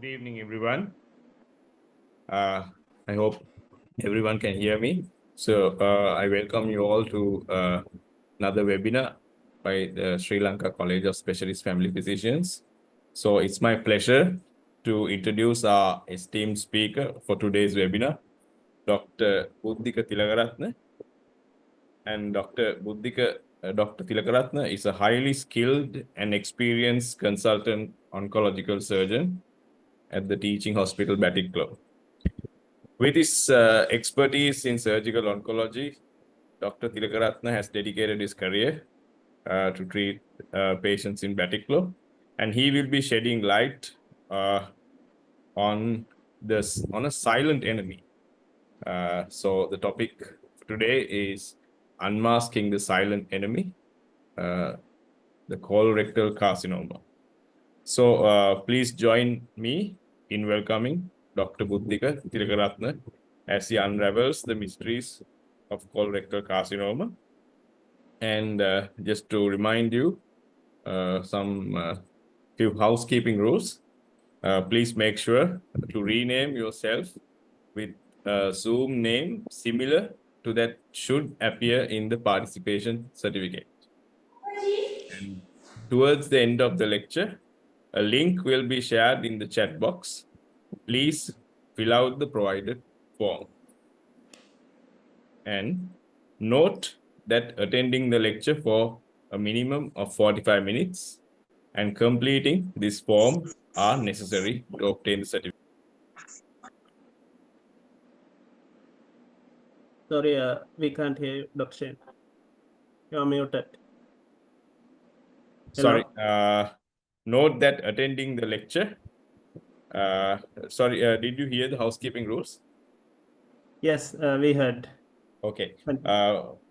Good evening, everyone. I hope everyone can hear me. So I welcome you all to another webinar by the Sri Lanka College of Specialist Family Physicians. So it's my pleasure to introduce our esteemed speaker for today's webinar, Dr. Buddhika Thilakarathna. And Dr. Thilakarathna is a highly skilled and experienced consultant oncological surgeon at the Teaching Hospital Batticaloa. With his expertise in surgical oncology, Dr. Thilakarathna has dedicated his career to treat patients in Batticaloa, and he will be shedding light on a silent enemy. So the topic for today is unmasking the silent enemy, the colorectal carcinoma. So please join me in welcoming Dr. Buddhika Thilakarathna as he unravels the mysteries of colorectal carcinoma. And just to remind you some few housekeeping rules, please make sure to rename yourself with a Zoom name similar to that should appear in the participation certificate. And towards the end of the lecture, a link will be shared in the chat box. Please fill out the provided form. And note that attending the lecture for a minimum of 45 minutes and completing this form are necessary to obtain the certificate. Sorry, we can't hear you, Dr. Shane. You're muted. Sorry. Note that attending the lecture. Did you hear the housekeeping rules? Yes, we heard. Okay.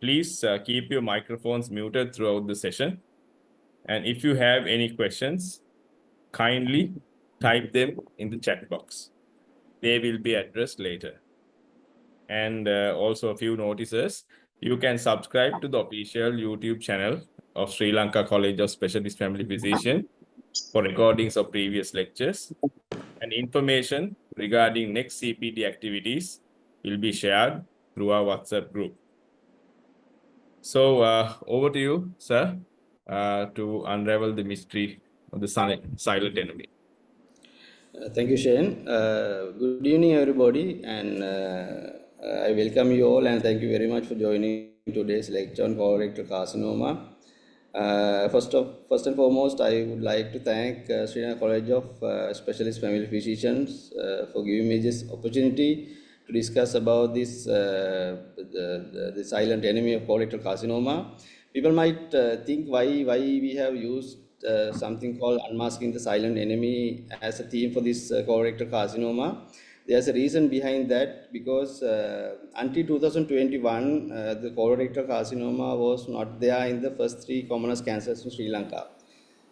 Please keep your microphones muted throughout the session. And if you have any questions, kindly type them in the chat box. They will be addressed later. And also a few notices. You can subscribe to the official YouTube channel of Sri Lanka College of Specialist Family Physician for recordings of previous lectures. And information regarding next CPD activities will be shared through our WhatsApp group. So over to you, sir, to unravel the mystery of the silent enemy. Thank you, Shane. Good evening, everybody, and I welcome you all and thank you very much for joining today's lecture on colorectal carcinoma. First and foremost, I would like to thank Sri Lanka College of Specialist Family Physicians for giving me this opportunity to discuss about this the silent enemy of colorectal carcinoma. People might think why we have used something called unmasking the silent enemy as a theme for this colorectal carcinoma. There's a reason behind that because until 2021, the colorectal carcinoma was not there in the first three commonest cancers in Sri Lanka.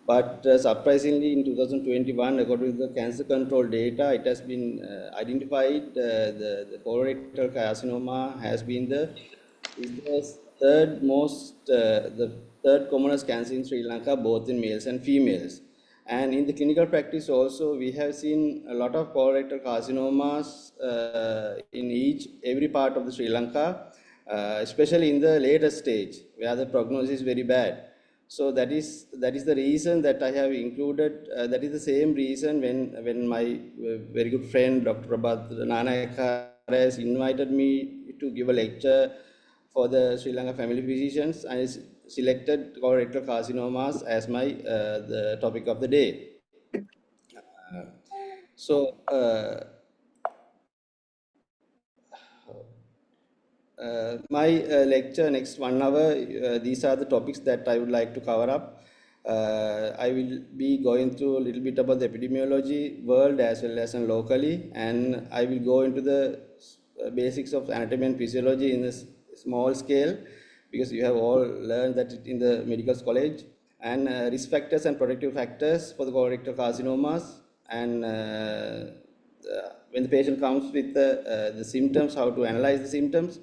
But surprisingly, in 2021, according to the cancer control data, it has been identified the colorectal carcinoma has been the third commonest cancer in Sri Lanka, both in males and females. And in the clinical practice also, we have seen a lot of colorectal carcinomas in every part of the Sri Lanka, especially in the later stage where the prognosis is very bad. So that is the reason that I have included. That is the same reason when my very good friend Dr. Prabhat Nanayaka has invited me to give a lecture for the Sri Lanka family physicians. I selected colorectal carcinomas as my the topic of the day. My lecture next 1 hour, these are the topics that I would like to cover up. I will be going through a little bit about the epidemiology world as well as locally, and I will go into the basics of anatomy and physiology in a small scale because you have all learned that in the medical college, and risk factors and protective factors for the colorectal carcinomas, and when the patient comes with the symptoms, how to analyze the symptoms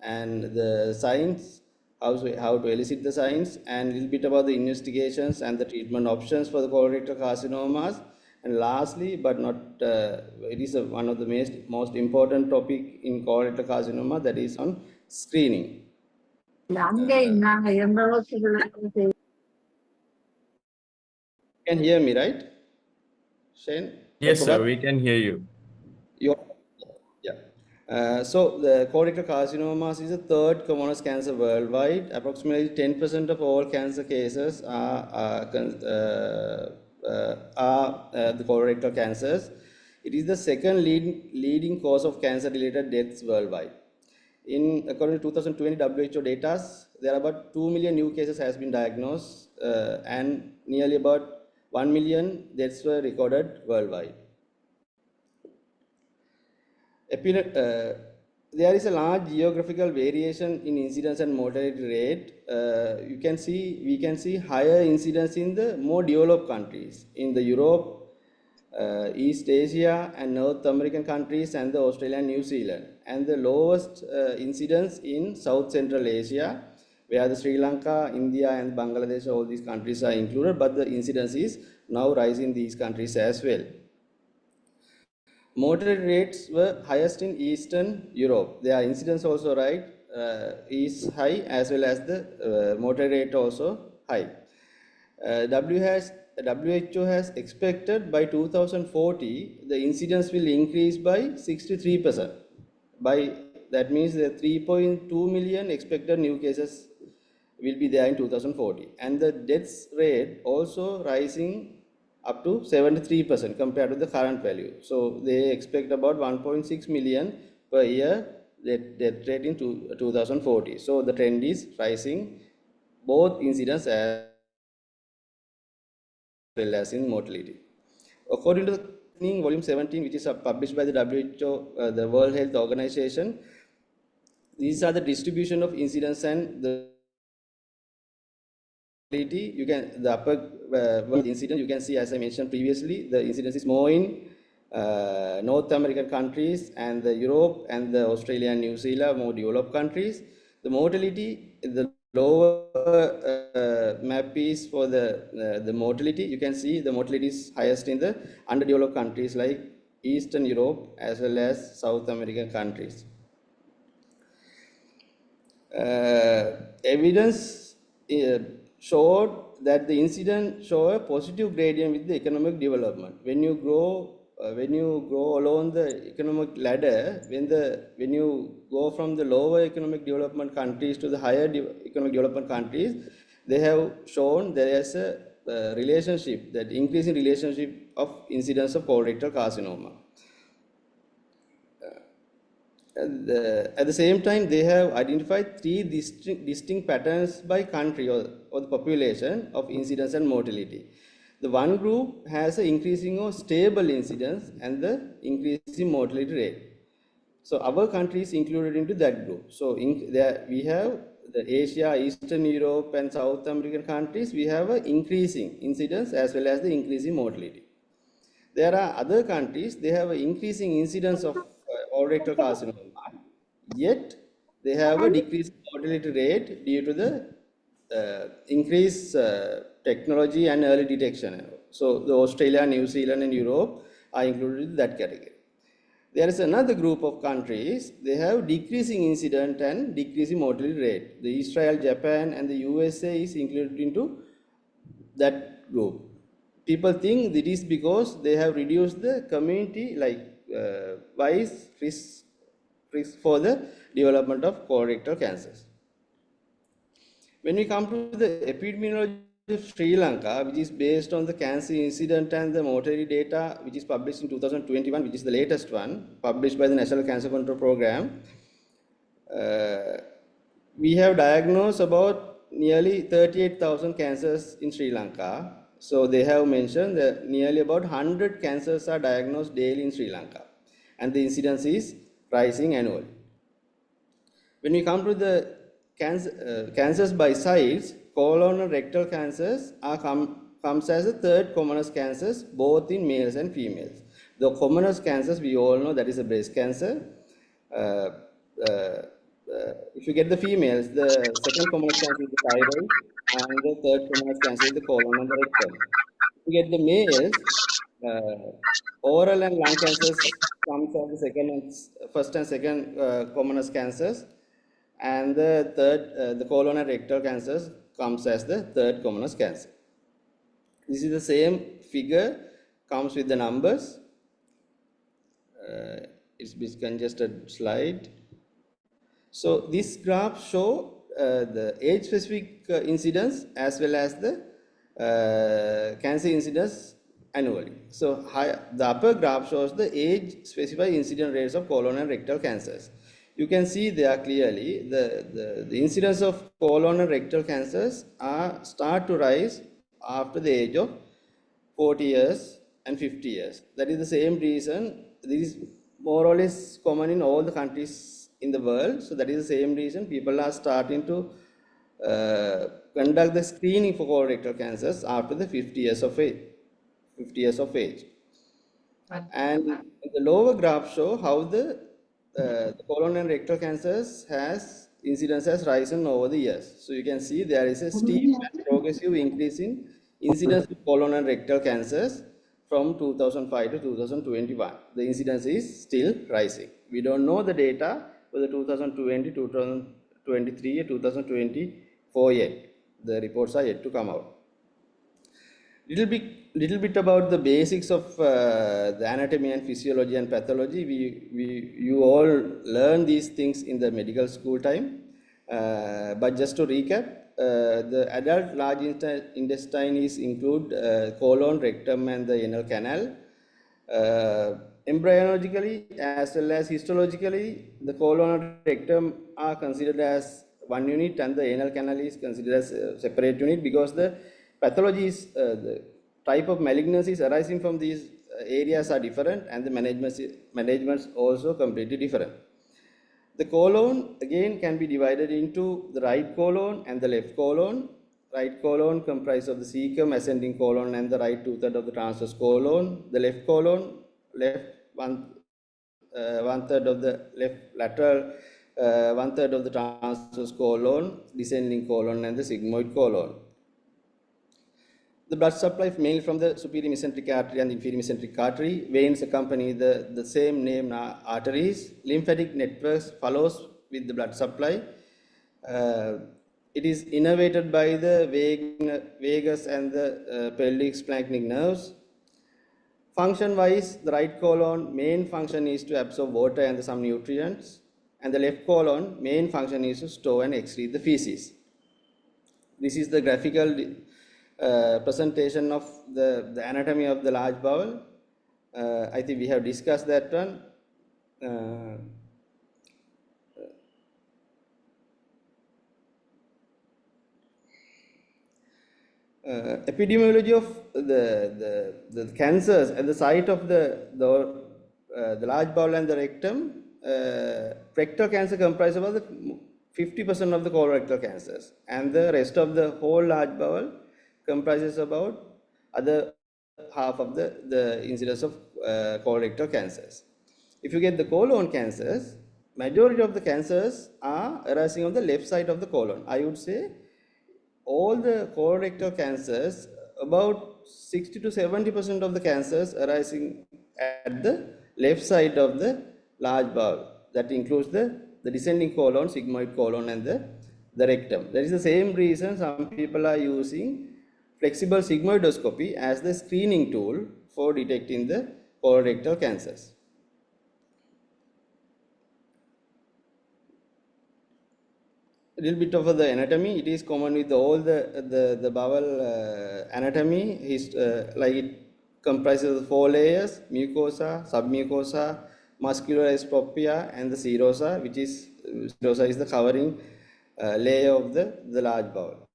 and the signs, how to elicit the signs, and a little bit about the investigations and the treatment options for the colorectal carcinomas, And lastly, but not, it is one of the most important topic in colorectal carcinoma, that is on screening. Can hear me, right, Shane? Yes, sir, Bhagat? we can hear you. Yeah. So the colorectal carcinomas is the third commonest cancer worldwide. Approximately 10% of all cancer cases are the colorectal cancers. It is the second leading cause of cancer-related deaths worldwide. According to 2020 WHO data, there are about 2 million new cases has been diagnosed, and nearly about 1 million deaths were recorded worldwide. There is a large geographical variation in incidence and mortality rate. We can see higher incidence in the more developed countries, in the Europe, East Asia and North American countries, and the Australia and New Zealand, and the lowest incidence in South Central Asia, where the Sri Lanka, India and Bangladesh, all these countries are included, but the incidence is now rising in these countries as well. Mortality rates were highest in Eastern Europe. Their incidence also is high, as well as the mortality rate also high. WHO has expected by 2040 the incidence will increase by 63%. That means the 3.2 million expected new cases will be there in 2040, and the deaths rate also rising up to 73% compared to the current value. So they expect about 1.6 million per year death rate in 2040. So the trend is rising, both incidence as well as in mortality. According to the volume 17, which is published by the WHO, the World Health Organization, these are the distribution of incidence and the you can the upper incidence you can see, as I mentioned previously, the incidence is more in North American countries and the Europe and the Australia and New Zealand, more developed countries. The mortality, the lower map is for the mortality. You can see the mortality is highest in the underdeveloped countries like Eastern Europe as well as South American countries. Evidence showed that the incident show a positive gradient with the economic development. When you grow along the economic ladder, when you go from the lower economic development countries to the higher economic development countries, they have shown there is a relationship, that increasing relationship of incidence of colorectal carcinoma. At the same time, they have identified three distinct patterns by country or the population of incidence and mortality. The one group has an increasing or stable incidence and the increasing mortality rate. So our country is included into that group. So we have the Asia, Eastern Europe and South American countries, we have an increasing incidence as well as the increasing mortality. There are other countries, they have an increasing incidence of colorectal carcinoma, yet they have a decreased mortality rate due to the increased technology and early detection. So the Australia, New Zealand and Europe are included in that category. There is another group of countries, they have decreasing incident and decreasing mortality rate. The Israel, Japan and the USA is included into that group. People think it is because they have reduced the community wise risk for the development of colorectal cancers. When we come to the epidemiology of Sri Lanka, which is based on the cancer incident and the mortality data, which is published in 2021, which is the latest one, published by the National Cancer Control Program, we have diagnosed about nearly 38,000 cancers in Sri Lanka. So they have mentioned that nearly about 100 cancers are diagnosed daily in Sri Lanka, and the incidence is rising annually. When we come to the cancers by size, colon and rectal cancers comes as the third commonest cancers, both in males and females. The commonest cancers we all know, that is a breast cancer. If you get the females, the second commonest cancer is the thyroid, and the third commonest cancer is the colon and the rectum. If you get the males, Oral and lung cancers comes as the first and second commonest cancers, and the third, the colon and rectal cancers comes as the third commonest cancer. This is the same figure, comes with the numbers. It's a bit congested slide. So this graph show the age-specific incidence as well as the cancer incidence annually. So the upper graph shows the age-specified incidence rates of colon and rectal cancers. You can see there clearly the incidence of colon and rectal cancers start to rise after the age of 40 years and 50 years. That is the same reason. This is more or less common in all the countries in the world. So that is the same reason people are starting to conduct the screening for colorectal cancers after the 50 years of age. 50 years of age. And the lower graph show how the colon and rectal cancers incidence has risen over the years. So you can see there is a steep and progressive increase in incidence of colon and rectal cancers from 2005 to 2021. The incidence is still rising. We don't know the data for the 2020, 2023, 2024 yet. The reports are yet to come out. Little bit about the basics of the anatomy and physiology and pathology. You all learn these things in the medical school time. But just to recap, the adult large intestine include colon, rectum, and the anal canal. Embryologically as well as histologically, the colon and rectum are considered as one unit, and the anal canal is considered as a separate unit, because the pathology is the type of malignancies arising from these areas are different, and the managements also completely different. The colon again can be divided into the right colon and the left colon. Right colon comprises of the cecum, ascending colon, and the right two-thirds of the transverse colon. The left colon, one-third of the left lateral, one-third of the transverse colon, descending colon, and the sigmoid colon. The blood supply mainly from the superior mesenteric artery and inferior mesenteric artery. Veins accompany the same name arteries. Lymphatic networks follows with the blood supply. It is innervated by the vagus and the pelvic splanchnic nerves. Function-wise, the right colon main function is to absorb water and some nutrients, and the left colon main function is to store and excrete the feces. This is the graphical presentation of the anatomy of the large bowel. I think we have discussed that one. Epidemiology of the cancers at the site of the large bowel and the rectum. Rectal cancer comprises about 50% of the colorectal cancers, and the rest of the whole large bowel comprises about other half of the incidence of colorectal cancers. If you get the colon cancers, majority of the cancers are arising on the left side of the colon. I would say all the colorectal cancers, about 60 to 70% of the cancers arising at the left side of the large bowel. That includes the descending colon, sigmoid colon, and the rectum. That is the same reason some people are using flexible sigmoidoscopy as the screening tool for detecting the colorectal cancers. A little bit of the anatomy. It is common with all the bowel anatomy. Like it comprises of 4 layers: mucosa, submucosa, muscular propria, and the serosa, which is serosa is the covering layer of the large bowel.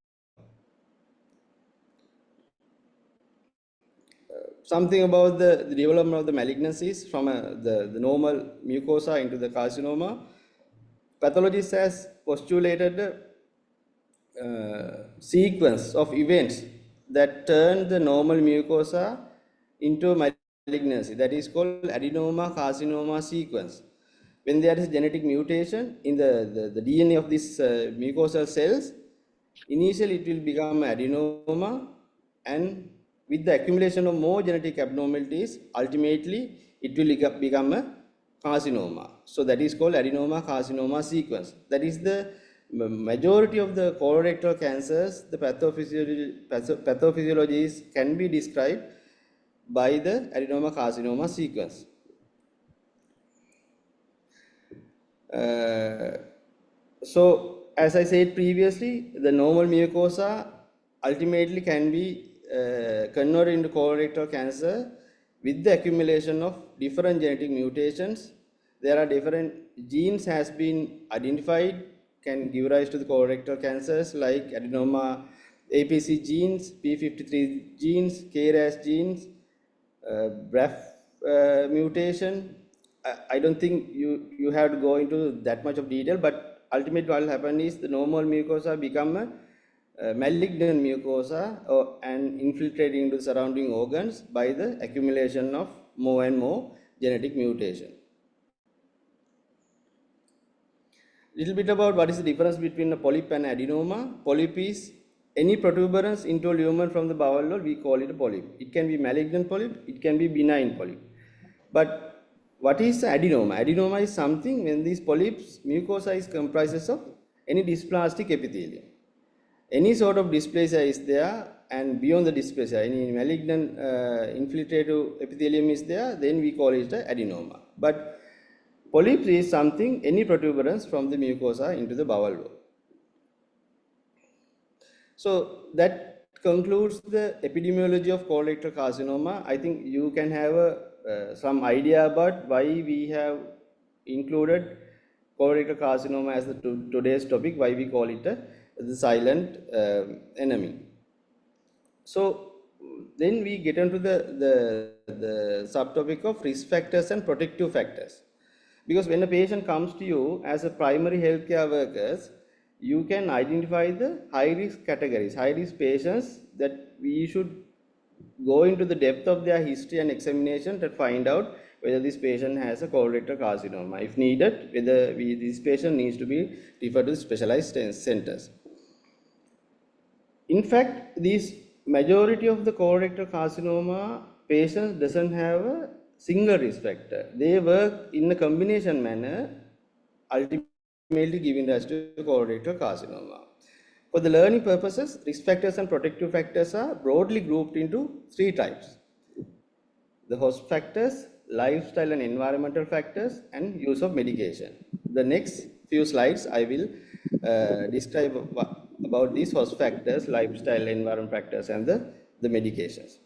Something about the development of the malignancies from the normal mucosa into the carcinoma. Pathologists has postulated a sequence of events that turn the normal mucosa into malignancy. That is called adenoma carcinoma sequence. When there is a genetic mutation in the DNA of these mucosal cells, initially it will become adenoma, and with the accumulation of more genetic abnormalities, ultimately it will become a carcinoma. So that is called adenoma carcinoma sequence. That is the majority of the colorectal cancers, the pathophysiologies can be described by the adenoma carcinoma sequence. So as I said previously, the normal mucosa ultimately can be converted into colorectal cancer with the accumulation of different genetic mutations. There are different genes has been identified can give rise to the colorectal cancers like adenoma APC genes, P53 genes, KRAS genes, BRAF mutation. I don't think you have to go into that much of detail, but ultimately what will happen is the normal mucosa become a malignant mucosa and infiltrating into the surrounding organs by the accumulation of more and more genetic mutation. Little bit about what is the difference between a polyp and adenoma. Polyp is any protuberance into a lumen from the bowel wall, we call it a polyp. It can be malignant polyp, it can be benign polyp. But what is adenoma? Adenoma is something when these polyps, mucosa is comprises of any dysplastic epithelium. Any sort of dysplasia is there, and beyond the dysplasia, any malignant infiltrative epithelium is there, then we call it adenoma. But polyps is something, any protuberance from the mucosa into the bowel wall. So that concludes the epidemiology of colorectal carcinoma. I think you can have some idea about why we have included colorectal carcinoma as the today's topic, why we call it the silent enemy. So then we get into the subtopic of risk factors and protective factors. Because when a patient comes to you as a primary healthcare workers, you can identify the high risk categories, high risk patients that we should go into the depth of their history and examination to find out whether this patient has a colorectal carcinoma. If needed, whether this patient needs to be referred to specialized centers. In fact, this majority of the colorectal carcinoma patients doesn't have a single risk factor. They work in a combination manner, ultimately giving rise to colorectal carcinoma. For the learning purposes, risk factors and protective factors are broadly grouped into three types: the host factors, lifestyle and environmental factors, and use of medication. The next few slides I will describe about these host factors, lifestyle, environment factors, and the medications.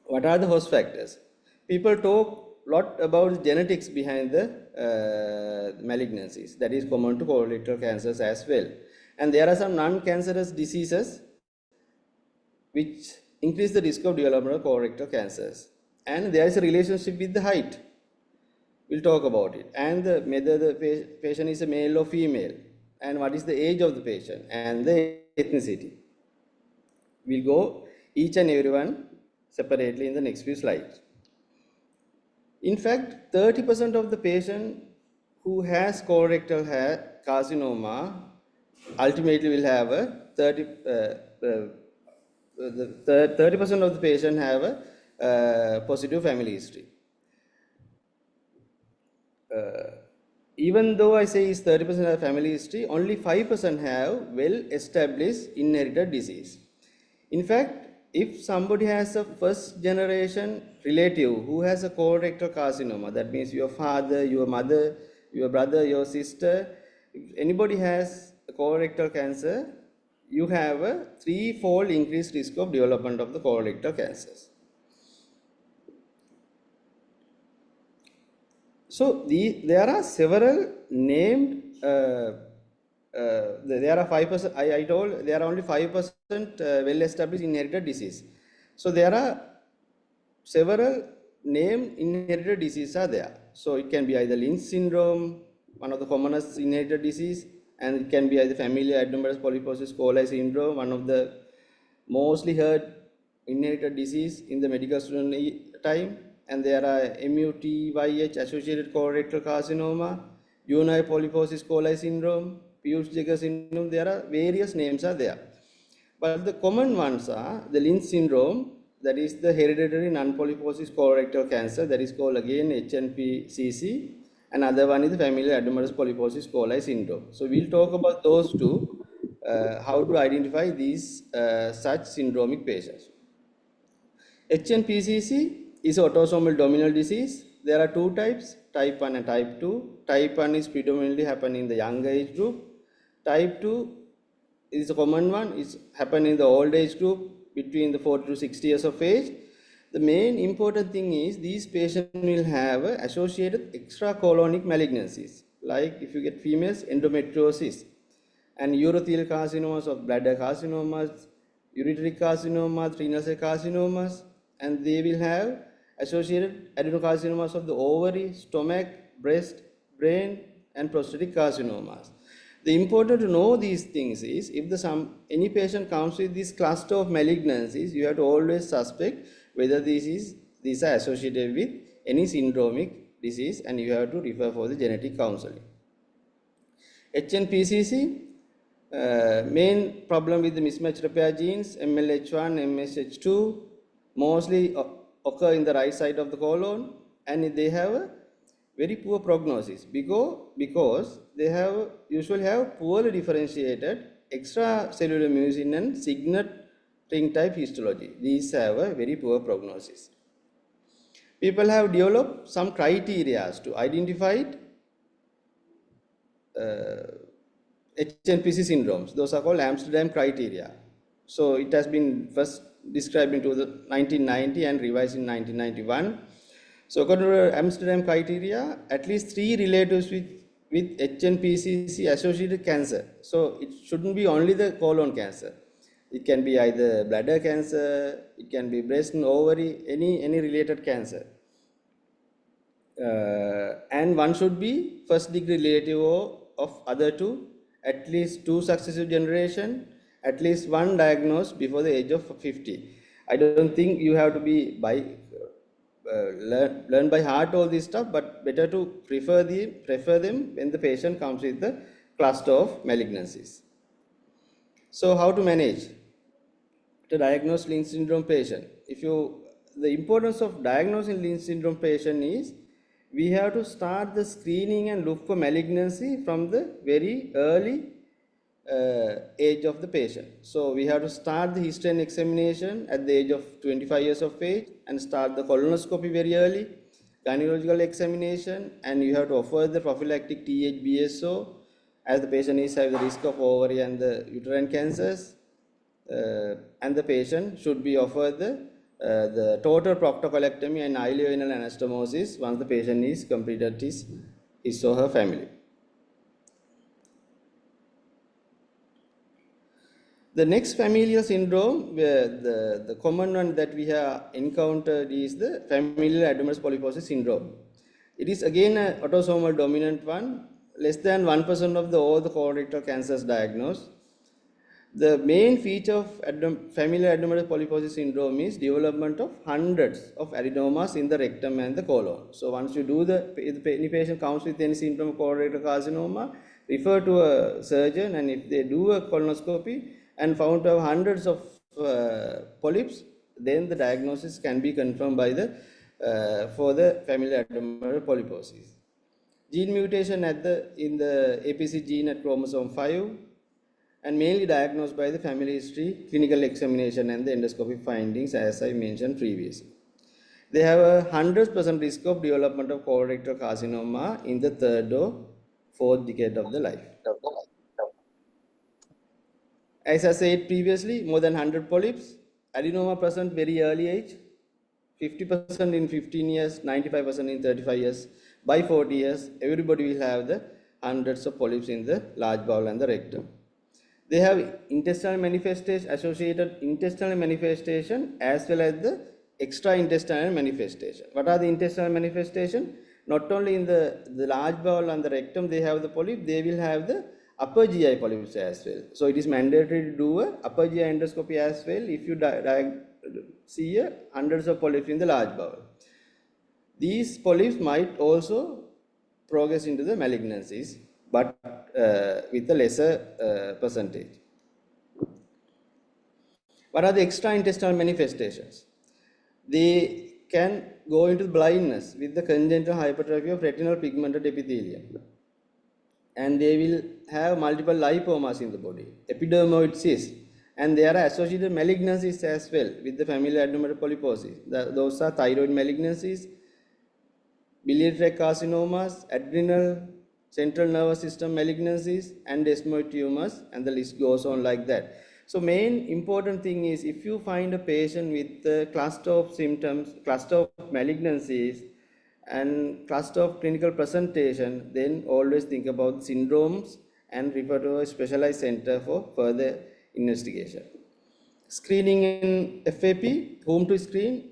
What are the host factors? People talk a lot about genetics behind the malignancies. That is common to colorectal cancers as well. And there are some non-cancerous diseases which increase the risk of development of colorectal cancers. And there is a relationship with the height. We'll talk about it. And whether the patient is a male or female, and what is the age of the patient, and the ethnicity. We'll go each and every one separately in the next few slides. In fact, 30% of the patient who has colorectal carcinoma ultimately will have a 30% of the patient have a positive family history. Even though I say is 30% have family history, only 5% have well-established inherited disease. In fact, if somebody has a first generation relative who has a colorectal carcinoma, that means your father, your mother, your brother, your sister, if anybody has a colorectal cancer, you have a 3-fold increased risk of development of the colorectal cancers. So there are several named, there are 5%, I told there are only 5% well-established inherited disease. So there are several named inherited diseases are there. So it can be either Lynch syndrome, one of the commonest inherited disease, and it can be either familial adenomatous polyposis coli syndrome, one of the mostly heard inherited disease in the medical student time. And there are MUTYH associated colorectal carcinoma, juvenile polyposis coli syndrome, Peutz-Jeghers syndrome. There are various names are there, but the common ones are the Lynch syndrome, that is the hereditary non-polyposis colorectal cancer, that is called again HNPCC, and other one is the familial adenomatous polyposis coli syndrome. So we'll talk about those two, how to identify these such syndromic patients. HNPCC is autosomal dominant disease. There are two types, type 1 and type 2. Type 1 is predominantly happening in the younger age group. Type 2 is a common one, it's happening in the old age group between the 40 to 60 years of age. The main important thing is these patients will have associated extracolonic malignancies, like if you get females, endometriosis, and urothelial carcinomas of bladder carcinomas, ureteric carcinomas, renal cell carcinomas, and they will have associated adenocarcinomas of the ovary, stomach, breast, brain, and prostatic carcinomas. The important to know these things is if any patient comes with this cluster of malignancies, you have to always suspect whether these are associated with any syndromic disease, and you have to refer for the genetic counseling. HNPCC, main problem with the mismatch repair genes, MLH1, MSH2, mostly occur in the right side of the colon, and they have a very poor prognosis because they usually have poorly differentiated extracellular mucin and signet ring type histology. These have a very poor prognosis. People have developed some criteria to identify HNPC syndromes. Those are called Amsterdam criteria. So it has been first described in 1990 and revised in 1991. So according to the Amsterdam criteria, at least 3 relatives with HNPCC associated cancer. So it shouldn't be only the colon cancer. It can be either bladder cancer, it can be breast and ovary, any related cancer. And one should be first degree relative of other two, at least 2 successive generation, at least 1 diagnosed before the age of 50. I don't think you have to be learn by heart all this stuff, but better to prefer them when the patient comes with the cluster of malignancies. So how to manage to diagnose Lynch syndrome patient? The importance of diagnosing Lynch syndrome patient is we have to start the screening and look for malignancy from the very early age of the patient. So we have to start the history and examination at the age of 25 years of age and start the colonoscopy very early, gynecological examination, and you have to offer the prophylactic TH-BSO as the patient is having the risk of ovary and the uterine cancers, and the patient should be offered the total proctocolectomy and ileoanal anastomosis once the patient is completed his or her family. The next familial syndrome, where the common one that we have encountered is the familial adenomatous polyposis syndrome. It is again an autosomal dominant one, less than 1% of all the colorectal cancers diagnosed. The main feature of familial adenomatous polyposis syndrome is development of hundreds of adenomas in the rectum and the colon. So once you do if any patient comes with any symptom of colorectal carcinoma, refer to a surgeon, and if they do a colonoscopy and found to have hundreds of polyps, then the diagnosis can be confirmed by for the familial adenomatous polyposis. Gene mutation in the APC gene at chromosome 5, and mainly diagnosed by the family history, clinical examination, and the endoscopic findings, as I mentioned previously. They have a 100% risk of development of colorectal carcinoma in the 3rd or 4th decade of the life. As I said previously, more than 100 polyps, adenoma present very early age, 50% in 15 years, 95% in 35 years. By 40 years, everybody will have the hundreds of polyps in the large bowel and the rectum. They have intestinal manifestation, associated intestinal manifestation, as well as the extra-intestinal manifestation. What are the intestinal manifestation? Not only in the large bowel and the rectum they have the polyp, they will have the upper GI polyps as well. So it is mandatory to do a upper GI endoscopy as well if you see hundreds of polyps in the large bowel. These polyps might also progress into the malignancies, but with a lesser percentage. What are the extra-intestinal manifestations? they can go into blindness with the congenital hypertrophy of retinal pigmented epithelium. And they will have multiple lipomas in the body, epidermoid cysts, and there are associated malignancies as well with the familial adenomatous polyposis. Those are thyroid malignancies, biliary tract carcinomas, adrenal, central nervous system malignancies, and desmoid tumors, and the list goes on like that. So main important thing is if you find a patient with a cluster of symptoms, cluster of malignancies, and cluster of clinical presentation, then always think about syndromes and refer to a specialized center for further investigation. Screening in FAP, whom to screen?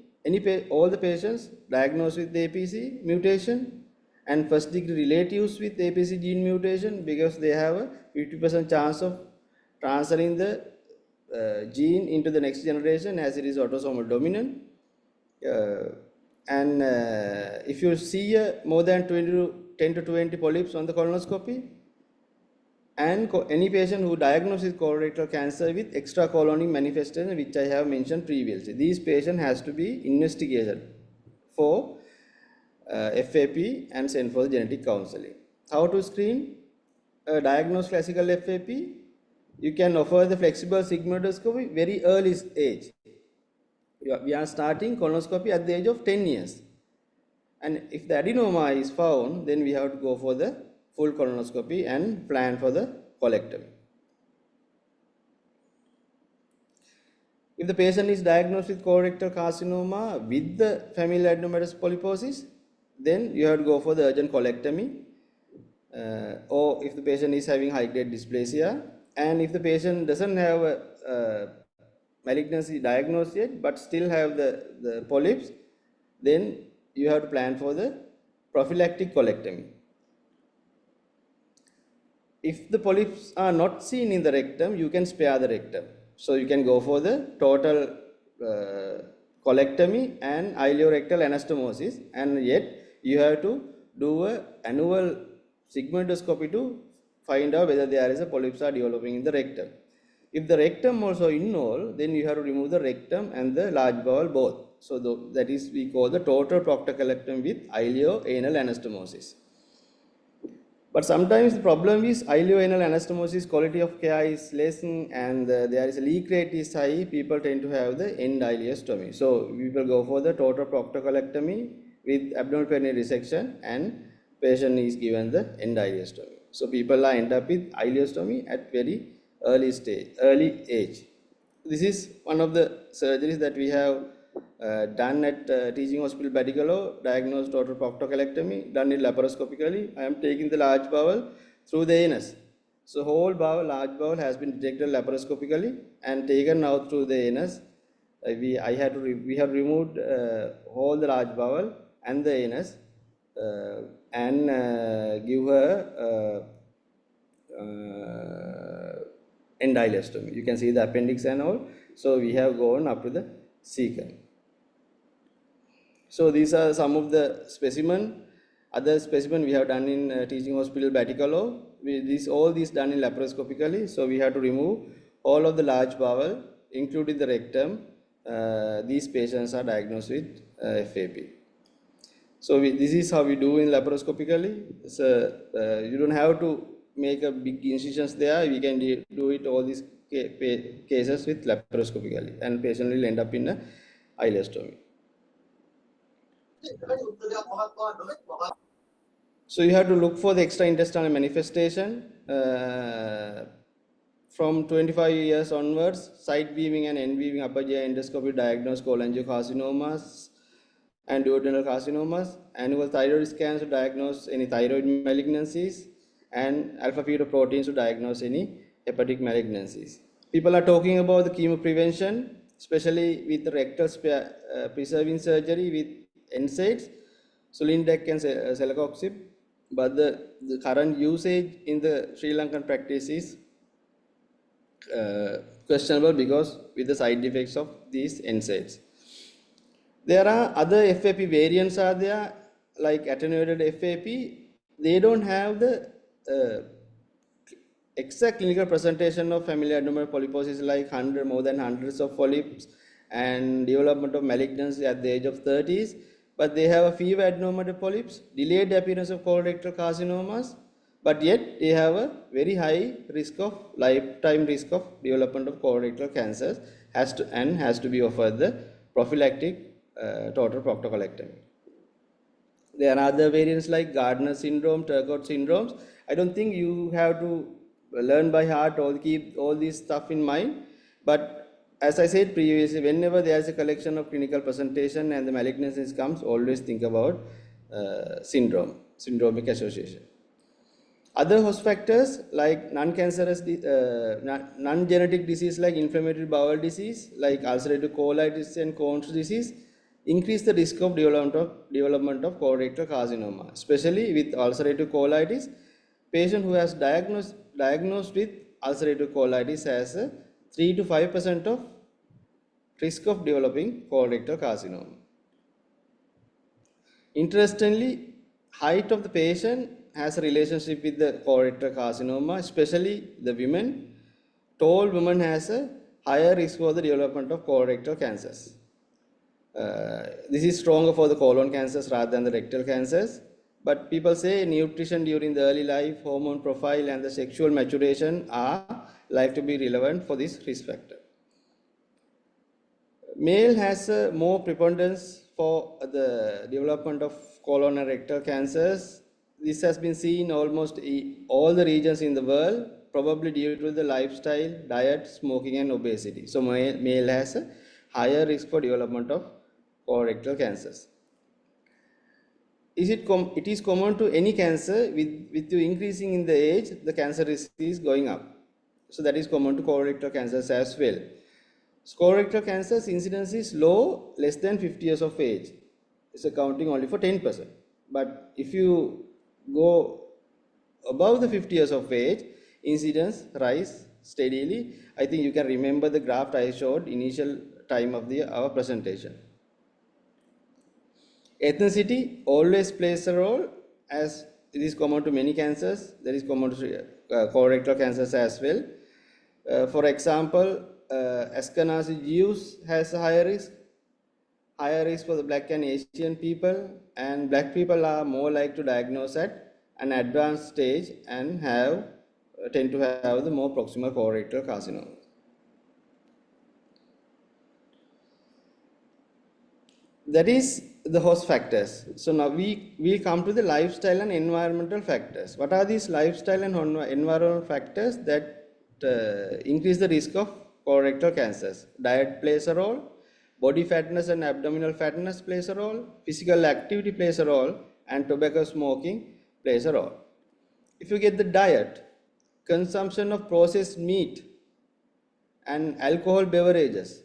All the patients diagnosed with APC mutation and first degree relatives with APC gene mutation, because they have a 50% chance of transferring the gene into the next generation as it is autosomal dominant. And if you see more than 10 to 20 polyps on the colonoscopy, and any patient who diagnosed with colorectal cancer with extracolonic manifestation, which I have mentioned previously, these patients has to be investigated for FAP and sent for the genetic counseling. How to screen? Diagnose classical FAP. You can offer the flexible sigmoidoscopy very early age. We are starting colonoscopy at the age of 10 years. And if the adenoma is found, then we have to go for the full colonoscopy and plan for the colectomy. If the patient is diagnosed with colorectal carcinoma with the familial adenomatous polyposis, then you have to go for the urgent colectomy. Or if the patient is having high-grade dysplasia, and if the patient doesn't have a malignancy diagnosed yet but still have the polyps, then you have to plan for the prophylactic colectomy. If the polyps are not seen in the rectum, you can spare the rectum. So you can go for the total colectomy and ileorectal anastomosis, and yet you have to do an annual sigmoidoscopy to find out whether there is a polyps are developing in the rectum. If the rectum also involved, then you have to remove the rectum and the large bowel both. So that is we call the total proctocolectomy with ileoanal anastomosis. But sometimes the problem is ileoanal anastomosis quality of care is less, and there is a leak rate is high. People tend to have the end ileostomy. So we will go for the total proctocolectomy with abdominal perineal resection, and patient is given the end ileostomy. So people are end up with ileostomy at very early age. This is one of the surgeries that we have done at Teaching Hospital Batticaloa, diagnosed total proctocolectomy, done it laparoscopically. I am taking the large bowel through the anus. So whole bowel, large bowel has been detected laparoscopically and taken out through the anus. We have removed all the large bowel and the anus and give her end ileostomy. You can see the appendix and all. So we have gone up to the cecum. So these are some of the specimen. Other specimen we have done in Teaching Hospital Batticaloa. All these done in laparoscopically. So we have to remove all of the large bowel, including the rectum. These patients are diagnosed with FAP. So this is how we do in laparoscopically. So you don't have to make a big incisions there. We can do it all these cases with laparoscopically, and patient will end up in a ileostomy. So you have to look for the extraintestinal manifestation. From 25 years onwards, side weaving and end weaving upper GI endoscopy diagnose cholangiocarcinomas and duodenal carcinomas. Annual thyroid scans to diagnose any thyroid malignancies, and alpha fetoproteins to diagnose any hepatic malignancies. People are talking about the chemo prevention, especially with the rectal preserving surgery with NSAIDs, Sulindac and celecoxib. But the current usage in the Sri Lankan practice is questionable because with the side effects of these NSAIDs. There are other FAP variants are there, like attenuated FAP. They don't have the exact clinical presentation of familial adenomatous polyposis, like more than hundreds of polyps and development of malignancy at the age of 30s, but they have a fever adenomatous polyps, delayed appearance of colorectal carcinomas, but yet they have a very high risk of lifetime risk of development of colorectal cancers, has to be offered the prophylactic total proctocolectomy. There are other variants like Gardner syndrome, Turcot syndromes. I don't think you have to learn by heart or keep all this stuff in mind. But as I said previously, whenever there is a collection of clinical presentation and the malignancies comes, always think about syndromic association. Other host factors like non-cancerous, non-genetic disease like inflammatory bowel disease, like ulcerative colitis and Crohn's disease, increase the risk of development of colorectal carcinoma, especially with ulcerative colitis. Patient who has diagnosed with ulcerative colitis has a 3 to 5% of risk of developing colorectal carcinoma. Interestingly, height of the patient has a relationship with the colorectal carcinoma, especially the women. Tall women has a higher risk for the development of colorectal cancers. This is stronger for the colon cancers rather than the rectal cancers. But people say nutrition during the early life, hormone profile, and the sexual maturation are likely to be relevant for this risk factor. Male has more preponderance for the development of colon and rectal cancers. This has been seen almost all the regions in the world, probably due to the lifestyle, diet, smoking, and obesity. So male has a higher risk for development of colorectal cancers. It is common to any cancer with you increasing in the age, the cancer risk is going up. So that is common to colorectal cancers as well. Colorectal cancer's incidence is low, less than 50 years of age. It's accounting only for 10%. But if you go above the 50 years of age, incidence rise steadily. I think you can remember the graph I showed initial time of our presentation. Ethnicity always plays a role, as it is common to many cancers. That is common to colorectal cancers as well. For example, Ashkenazi Jews has a higher risk for the black and Asian people, and black people are more likely to diagnose at an advanced stage and tend to have the more proximal colorectal carcinoma. That is the host factors. So now we come to the lifestyle and environmental factors. What are these lifestyle and environmental factors that increase the risk of colorectal cancers? Diet plays a role, body fatness and abdominal fatness plays a role, physical activity plays a role, and tobacco smoking plays a role. If you get the diet, consumption of processed meat and alcohol beverages,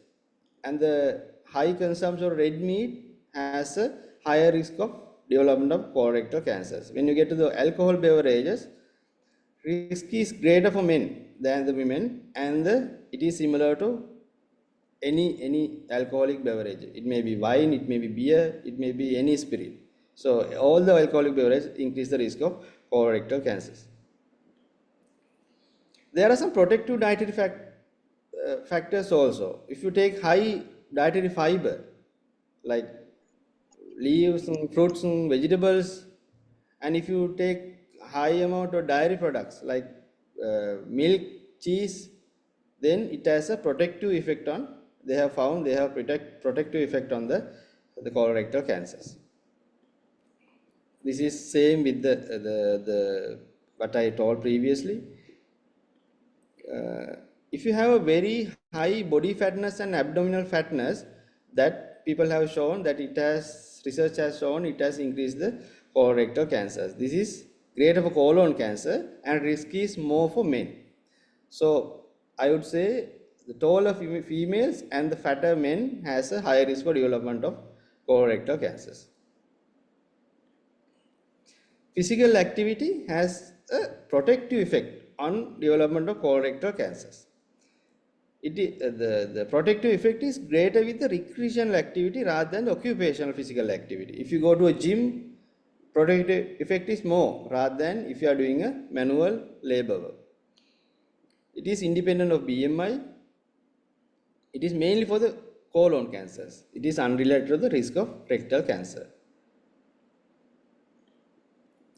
and the high consumption of red meat has a higher risk of development of colorectal cancers. When you get to the alcohol beverages, risk is greater for men than the women, and it is similar to any alcoholic beverage. It may be wine, it may be beer, it may be any spirit. So all the alcoholic beverages increase the risk of colorectal cancers. There are some protective dietary factors also. If you take high dietary fiber, like leaves and fruits and vegetables, and if you take high amount of dairy products like milk, cheese, then it has a protective effect on, they have protective effect on the colorectal cancers. This is same with the what I told previously. If you have a very high body fatness and abdominal fatness, that people have shown that research has shown it has increased the colorectal cancers. This is greater for colon cancer and risk is more for men. So I would say the taller females and the fatter men has a higher risk for development of colorectal cancers. Physical activity has a protective effect on development of colorectal cancers. The protective effect is greater with the recreational activity rather than the occupational physical activity. If you go to a gym, protective effect is more rather than if you are doing a manual labor work. It is independent of BMI. It is mainly for the colon cancers. It is unrelated to the risk of rectal cancer.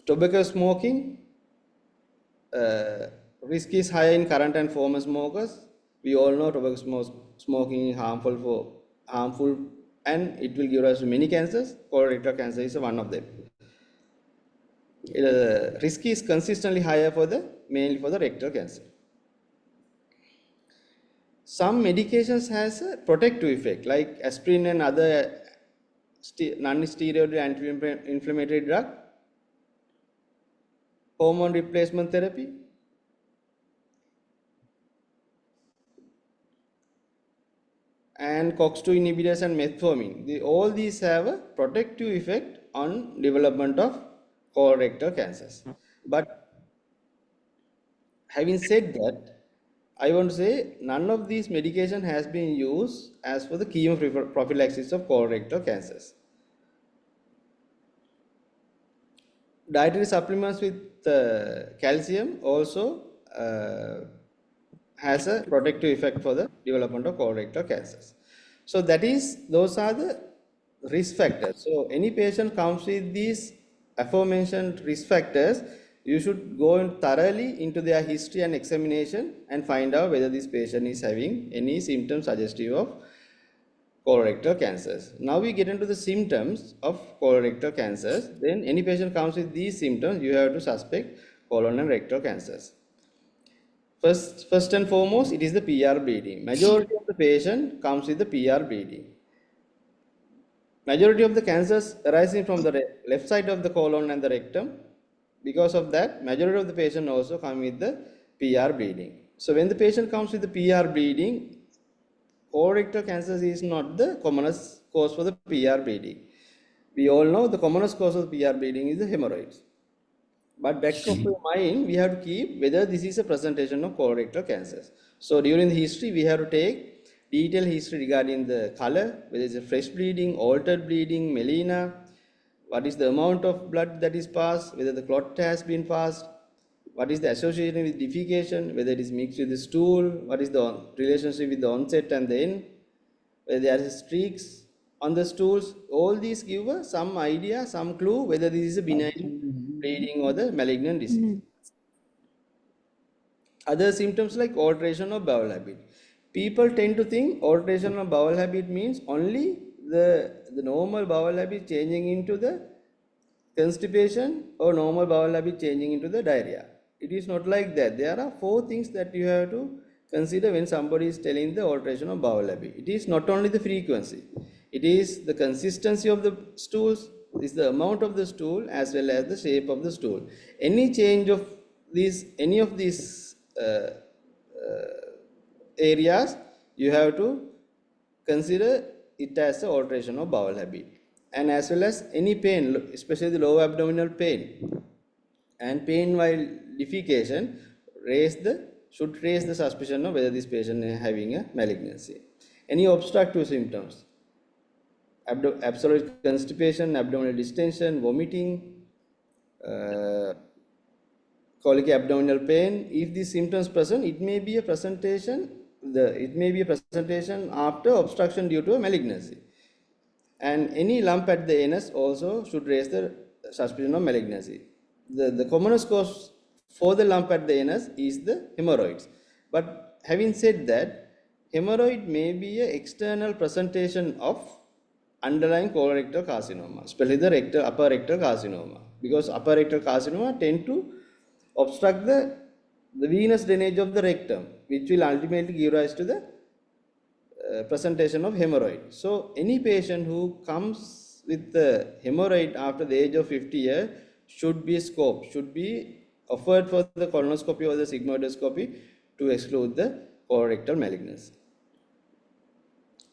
Tobacco smoking, risk is higher in current and former smokers. We all know tobacco smoking is harmful and it will give rise to many cancers. Colorectal cancer is one of them. Risk is consistently higher mainly for the rectal cancer. Some medications has a protective effect like aspirin and other non-steroidal anti-inflammatory drug, hormone replacement therapy, and COX-2 inhibitors and metformin. All these have a protective effect on development of colorectal cancers. But having said that, I want to say none of these medication has been used as for the chemoprophylaxis of colorectal cancers. Dietary supplements with calcium also has a protective effect for the development of colorectal cancers. So those are the risk factors. So any patient comes with these aforementioned risk factors, you should go thoroughly into their history and examination and find out whether this patient is having any symptoms suggestive of colorectal cancers. Now we get into the symptoms of colorectal cancers. Then any patient comes with these symptoms, you have to suspect colon and rectal cancers. First and foremost, it is the PR bleeding. Majority of the patient comes with the PR bleeding. Majority of the cancers arising from the left side of the colon and the rectum. Because of that, majority of the patient also come with the PR bleeding. So when the patient comes with the PR bleeding, colorectal cancer is not the commonest cause for the PR bleeding. We all know the commonest cause of PR bleeding is the hemorrhoids. But back of your mind, we have to keep whether this is a presentation of colorectal cancers. So during the history, we have to take detailed history regarding the color, whether it's a fresh bleeding, altered bleeding, melena, what is the amount of blood that is passed, whether the clot has been passed, what is the association with defecation, whether it is mixed with the stool, what is the relationship with the onset and the end, whether there are streaks on the stools. All these give us some idea, some clue whether this is a benign bleeding or the malignant disease. Other symptoms like alteration of bowel habit. People tend to think alteration of bowel habit means only the normal bowel habit changing into the constipation or normal bowel habit changing into the diarrhea. It is not like that. There are 4 things that you have to consider when somebody is telling the alteration of bowel habit. It is not only the frequency, it is the consistency of the stools, it is the amount of the stool as well as the shape of the stool. Any change of any of these areas, you have to consider it as an alteration of bowel habit. And as well as any pain, especially the lower abdominal pain and pain while defecation, should raise the suspicion of whether this patient is having a malignancy. Any obstructive symptoms, absolute constipation, abdominal distension, vomiting, colic abdominal pain. If these symptoms present, it may be a presentation. It may be a presentation after obstruction due to a malignancy. And any lump at the anus also should raise the suspicion of malignancy. The commonest cause for the lump at the anus is the hemorrhoids. But having said that, hemorrhoid may be an external presentation of underlying colorectal carcinoma, especially the upper rectal carcinoma, because upper rectal carcinoma tend to obstruct the venous drainage of the rectum, which will ultimately give rise to the presentation of hemorrhoid. So any patient who comes with the hemorrhoid after the age of 50 years should be scoped, should be offered for the colonoscopy or the sigmoidoscopy to exclude the colorectal malignancy.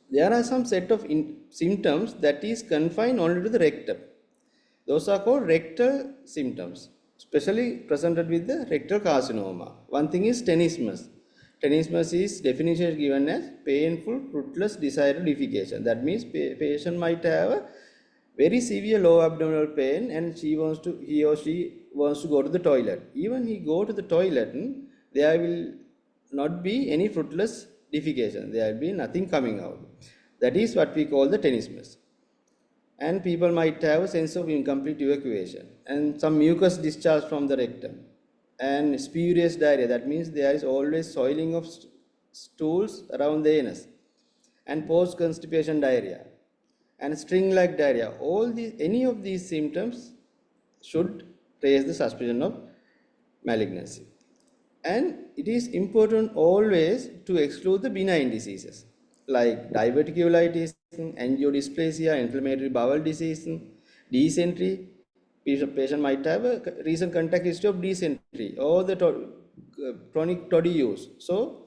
There are some set of symptoms that is confined only to the rectum. Those are called rectal symptoms, especially presented with the rectal carcinoma. One thing is tenesmus. Tenesmus is definition given as painful, fruitless, desirable defecation. That means patient might have a very severe low abdominal pain and he or she wants to go to the toilet. Even he go to the toilet, there will not be any fruitless defecation. There will be nothing coming out. That is what we call the tenesmus. And people might have a sense of incomplete evacuation and some mucus discharge from the rectum and spurious diarrhea. That means there is always soiling of stools around the anus and post constipation diarrhea and string-like diarrhea. Any of these symptoms should raise the suspicion of malignancy. And it is important always to exclude the benign diseases like diverticulitis, angiodysplasia, inflammatory bowel disease, dysentery. Patient might have a recent contact history of dysentery or the chronic toddy use. So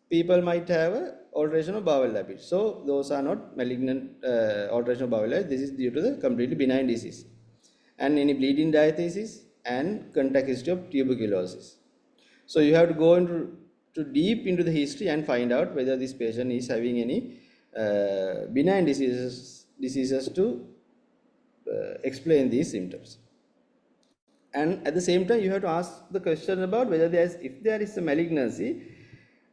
people might have a alteration of bowel habits. So those are not malignant alteration of bowel habits. This is due to the completely benign disease. And any bleeding diathesis and contact history of tuberculosis. So you have to go into deep into the history and find out whether this patient is having any benign diseases to explain these symptoms. And at the same time, you have to ask the question about whether if there is a malignancy,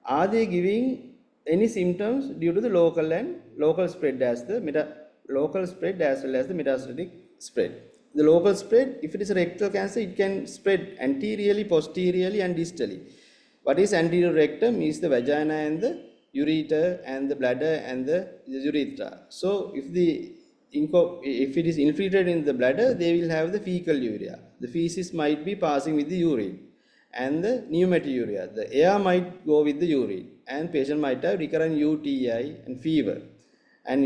are they giving any symptoms due to the local spread as local spread as well as the metastatic spread. The local spread, if it is a rectal cancer, it can spread anteriorly, posteriorly, and distally. What is anterior rectum is the vagina and the ureter and the bladder and the urethra. So if it is infiltrated in the bladder, they will have the fecal urea. The feces might be passing with the urine and the pneumaturia. The air might go with the urine and patient might have recurrent UTI and fever. And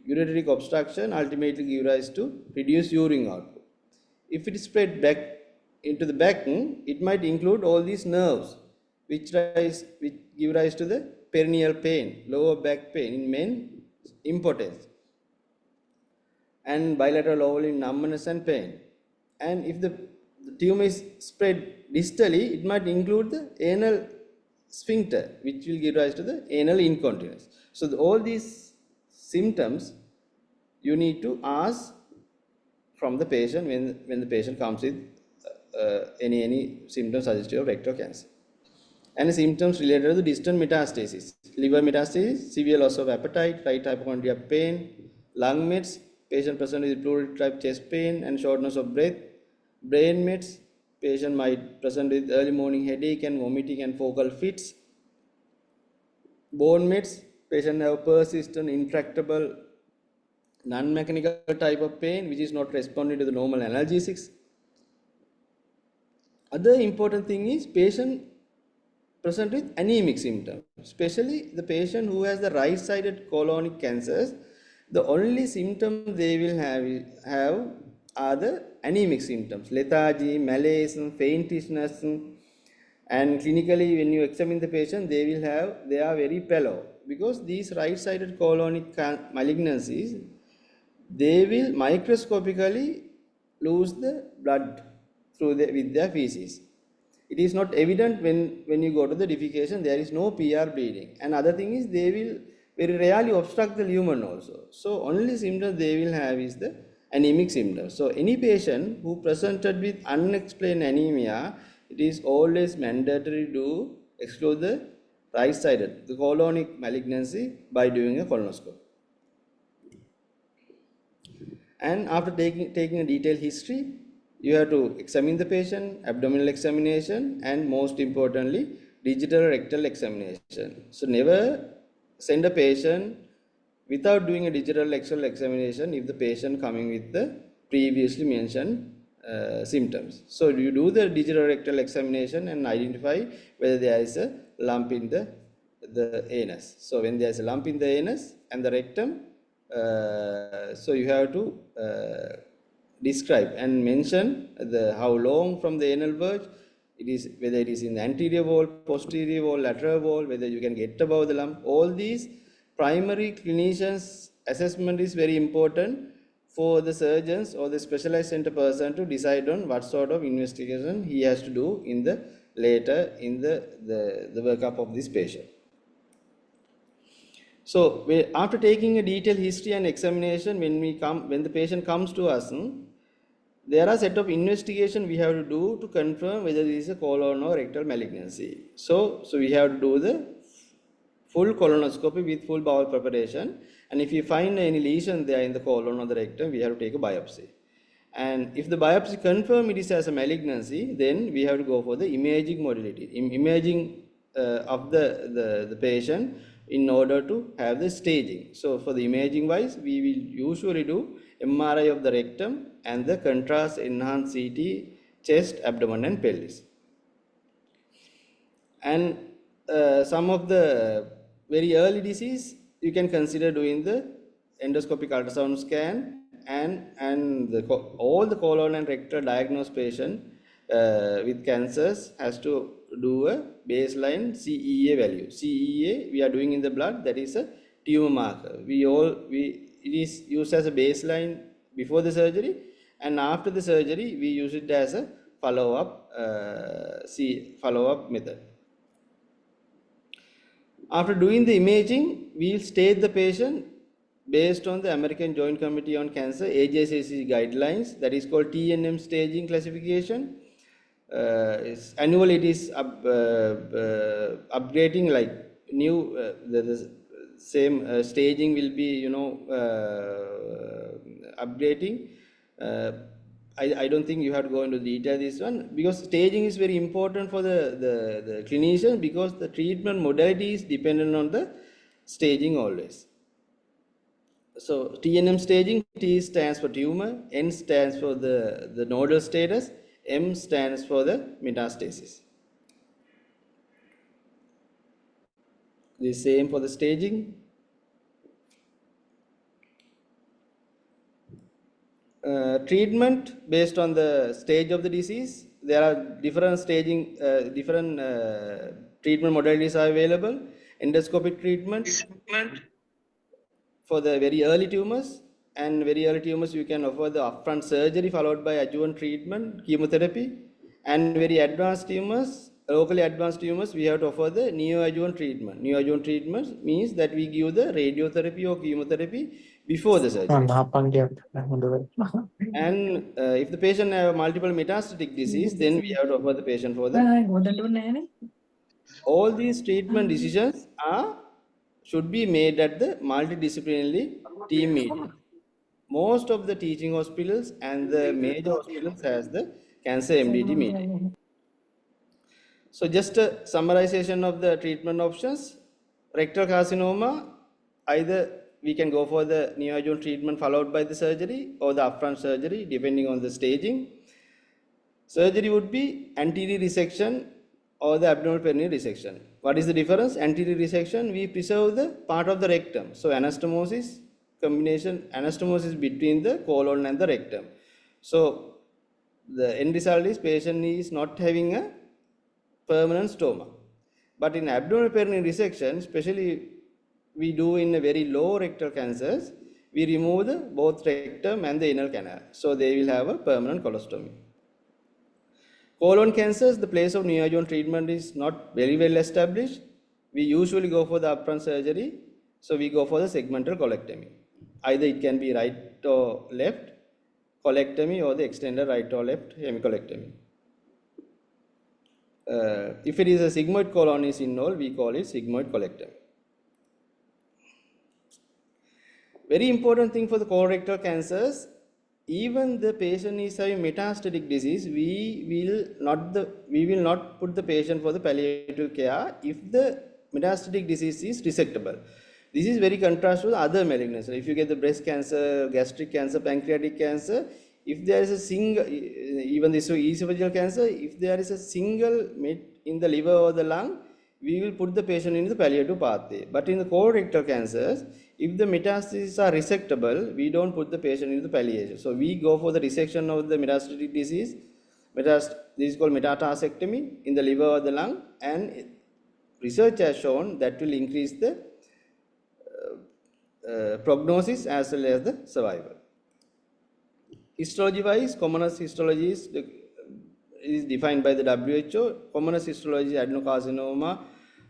ureteric obstruction ultimately gives rise to reduced urine output. If it is spread back into the back, it might include all these nerves which give rise to the perineal pain, lower back pain in men, impotence, and bilateral oval numbness and pain. And if the tumor is spread distally, it might include the anal sphincter, which will give rise to the anal incontinence. So all these symptoms you need to ask from the patient when the patient comes with any symptoms suggestive of rectal cancer. And symptoms related to the distant metastasis, liver metastasis, severe loss of appetite, right hypochondria pain, lung mets, patient present with pleural type chest pain and shortness of breath, brain mets, patient might present with early morning headache and vomiting and focal fits, bone mets, patient have persistent, intractable, non-mechanical type of pain which is not responding to the normal analgesics. Other important thing is patient present with anemic symptoms, especially the patient who has the right-sided colonic cancers. The only symptom they will have are the anemic symptoms, lethargy, malaise, faintishness, and clinically when you examine the patient, they are very pale because these right-sided colonic malignancies, they will microscopically lose the blood with their feces. It is not evident when you go to the defecation, there is no PR bleeding. And other thing is they will very rarely obstruct the lumen also. So only symptoms they will have is the anemic symptoms. So any patient who presented with unexplained anemia, it is always mandatory to exclude the right-sided, the colonic malignancy by doing a colonoscopy. And after taking a detailed history, you have to examine the patient, abdominal examination, and most importantly, digital rectal examination. So never send a patient without doing a digital rectal examination if the patient coming with the previously mentioned symptoms. So you do the digital rectal examination and identify whether there is a lump in the anus. So when there is a lump in the anus and the rectum, so you have to describe and mention how long from the anal verge it is, whether it is in the anterior wall, posterior wall, lateral wall, whether you can get above the lump. All these primary clinicians assessment is very important for the surgeons or the specialized center person to decide on what sort of investigation he has to do in the workup of this patient. So after taking a detailed history and examination, when the patient comes to us, there are a set of investigation we have to do to confirm whether this is a colon or rectal malignancy. So we have to do the full colonoscopy with full bowel preparation, And if you find any lesion there in the colon or the rectum, we have to take a biopsy. And if the biopsy confirm it is as a malignancy, then we have to go for the imaging modality, imaging of the patient in order to have the staging. So for the imaging wise, we will usually do MRI of the rectum and the contrast enhanced CT, chest, abdomen and pelvis. And some of the very early disease, you can consider doing the endoscopic ultrasound scan, and all the colon and rectal diagnosed patient with cancers has to do a baseline CEA value. CEA we are doing in the blood, that is a tumor marker. It is used as a baseline before the surgery, and after the surgery we use it as a follow-up method. After doing the imaging, we will stage the patient based on the American Joint Committee on Cancer AJCC guidelines, that is called TNM staging classification. Annually it is upgrading, like new the same staging will be updating. I don't think you have to go into detail this one, because staging is very important for the clinician, because the treatment modality is dependent on the staging always. So TNM staging, T stands for tumor, N stands for the nodal status, M stands for the metastasis. The same for the staging. Treatment based on the stage of the disease. There are different staging, different treatment modalities are available. Endoscopic treatment for the very early tumors, and very early tumors you can offer the upfront surgery followed by adjuvant treatment, chemotherapy. And very advanced tumors, locally advanced tumors, we have to offer the neoadjuvant treatment. Neoadjuvant treatment means that we give the radiotherapy or chemotherapy before the surgery. And if the patient have multiple metastatic disease, then we have to offer the patient for the. All these treatment decisions should be made at the multidisciplinary team meeting. Most of the teaching hospitals and the major hospitals has the cancer MDT meeting. So just a summarization of the treatment options. Rectal carcinoma, either we can go for the neoadjuvant treatment followed by the surgery or the upfront surgery depending on the staging. Surgery would be anterior resection or the abdominal perineal resection. What is the difference? Anterior resection, we preserve the part of the rectum. So anastomosis, combination anastomosis between the colon and the rectum. So the end result is patient is not having a permanent stoma. But in abdominal perineal resection, especially we do in a very low rectal cancers, we remove the both rectum and the anal canal. So they will have a permanent colostomy. Colon cancers, the place of neoadjuvant treatment is not very well established. We usually go for the upfront surgery. So we go for the segmental colectomy. Either it can be right or left colectomy or the extended right or left hemicolectomy. If it is a sigmoid colon is involved, we call it sigmoid colectomy. Very important thing for the colorectal cancers, even the patient is having metastatic disease, we will not put the patient for the palliative care if the metastatic disease is resectable. This is very contrast to the other malignancies. If you get the breast cancer, gastric cancer, pancreatic cancer, if there is a single, even this esophageal cancer, if there is a single met in the liver or the lung, we will put the patient in the palliative pathway. But in the colorectal cancers, if the metastases are resectable, we don't put the patient in the palliation. So we go for the resection of the metastatic disease. This is called metatarsaectomy in the liver or the lung, and research has shown that will increase the prognosis as well as the survival. Histology wise, commonest histology is defined by the WHO. Commonest histology is adenocarcinoma,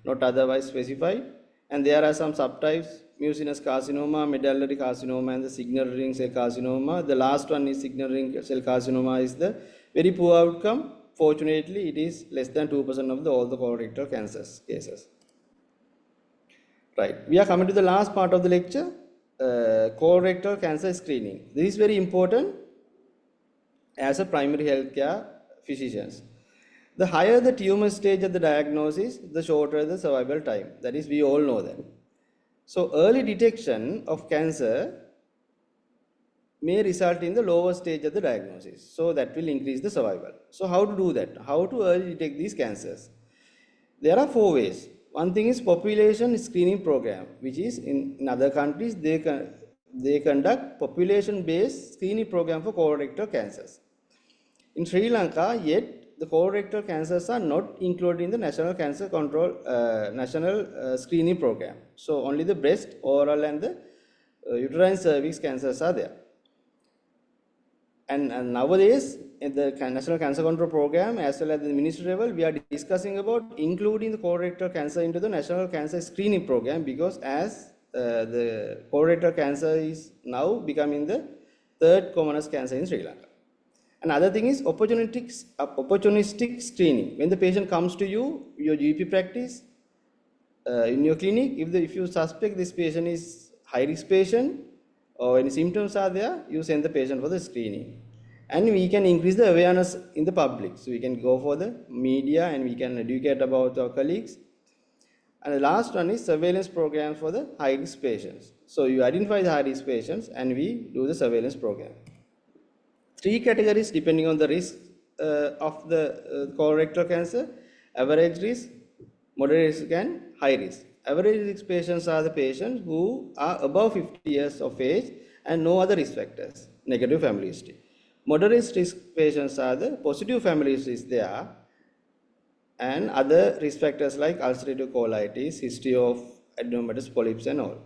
not otherwise specified. And there are some subtypes: mucinous carcinoma, medullary carcinoma, and the signal ring cell carcinoma. The last one is signal ring cell carcinoma, is the very poor outcome. Fortunately, it is less than 2% of all the colorectal cancers cases. Right. We are coming to the last part of the lecture. colorectal cancer screening. This is very important as a primary healthcare physicians. The higher the tumor stage at the diagnosis, the shorter the survival time. That is, we all know that. So early detection of cancer may result in the lower stage of the diagnosis. So that will increase the survival. So how to do that? How to early detect these cancers? There are 4 ways. One thing is population screening program, which is in other countries they conduct population-based screening program for colorectal cancers. In Sri Lanka, yet the colorectal cancers are not included in the national cancer control screening program. So only the breast, oral, and the uterine cervix cancers are there. And nowadays, in the National Cancer Control Program, as well as the ministry level, we are discussing about including the colorectal cancer into the National Cancer Screening Program, because as the colorectal cancer is now becoming the 3rd commonest cancer in Sri Lanka. Another thing is opportunistic screening. When the patient comes to you, your GP practice, in your clinic, if you suspect this patient is high risk patient or any symptoms are there, you send the patient for the screening. And we can increase the awareness in the public. So we can go for the media and we can educate about our colleagues. And the last one is surveillance program for the high risk patients. So you identify the high risk patients and we do the surveillance program. 3 categories depending on the risk of the colorectal cancer: average risk, moderate risk, and high risk. Average risk patients are the patients who are above 50 years of age and no other risk factors, negative family history. Moderate risk patients are the positive family history is there and other risk factors like ulcerative colitis, history of adenomatous polyps, and all.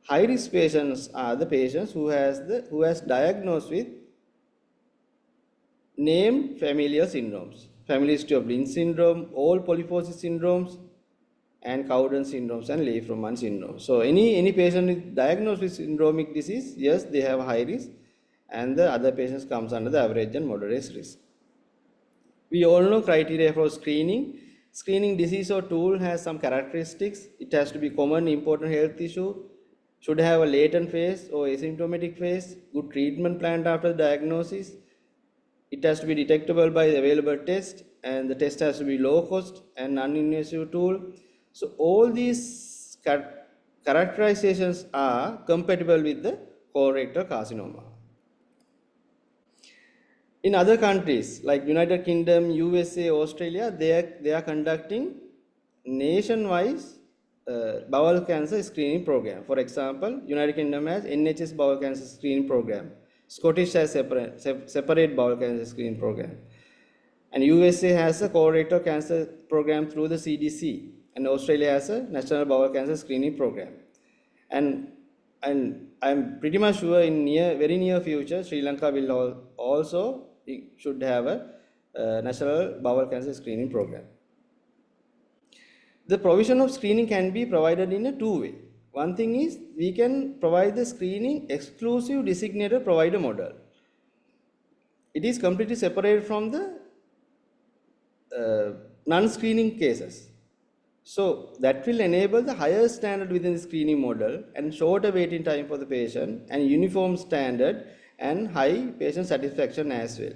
High risk patients are the patients who has diagnosed with named familial syndromes, family history of Lynch syndrome, all polyposis syndromes, and Cowden syndromes and Leigh-Froman syndrome. So any patient diagnosed with syndromic disease, yes, they have high risk, and the other patients comes under the average and moderate risk. We all know criteria for screening. Screening disease or tool has some characteristics. It has to be common, important health issue, should have a latent phase or asymptomatic phase, good treatment planned after the diagnosis. It has to be detectable by the available test, and the test has to be low cost and non-invasive tool. So all these characterizations are compatible with the colorectal carcinoma. In other countries like United Kingdom, USA, Australia, they are conducting nationwide bowel cancer screening program. For example, United Kingdom has NHS bowel cancer screening program. Scottish has separate bowel cancer screening program. And USA has a colorectal cancer program through the CDC. And Australia has a national bowel cancer screening program. And I'm pretty much sure in very near future, Sri Lanka will also should have a national bowel cancer screening program. The provision of screening can be provided in a 2 way. One thing is we can provide the screening exclusive designated provider model. It is completely separated from the non-screening cases. So that will enable the higher standard within the screening model and shorter waiting time for the patient and uniform standard and high patient satisfaction as well.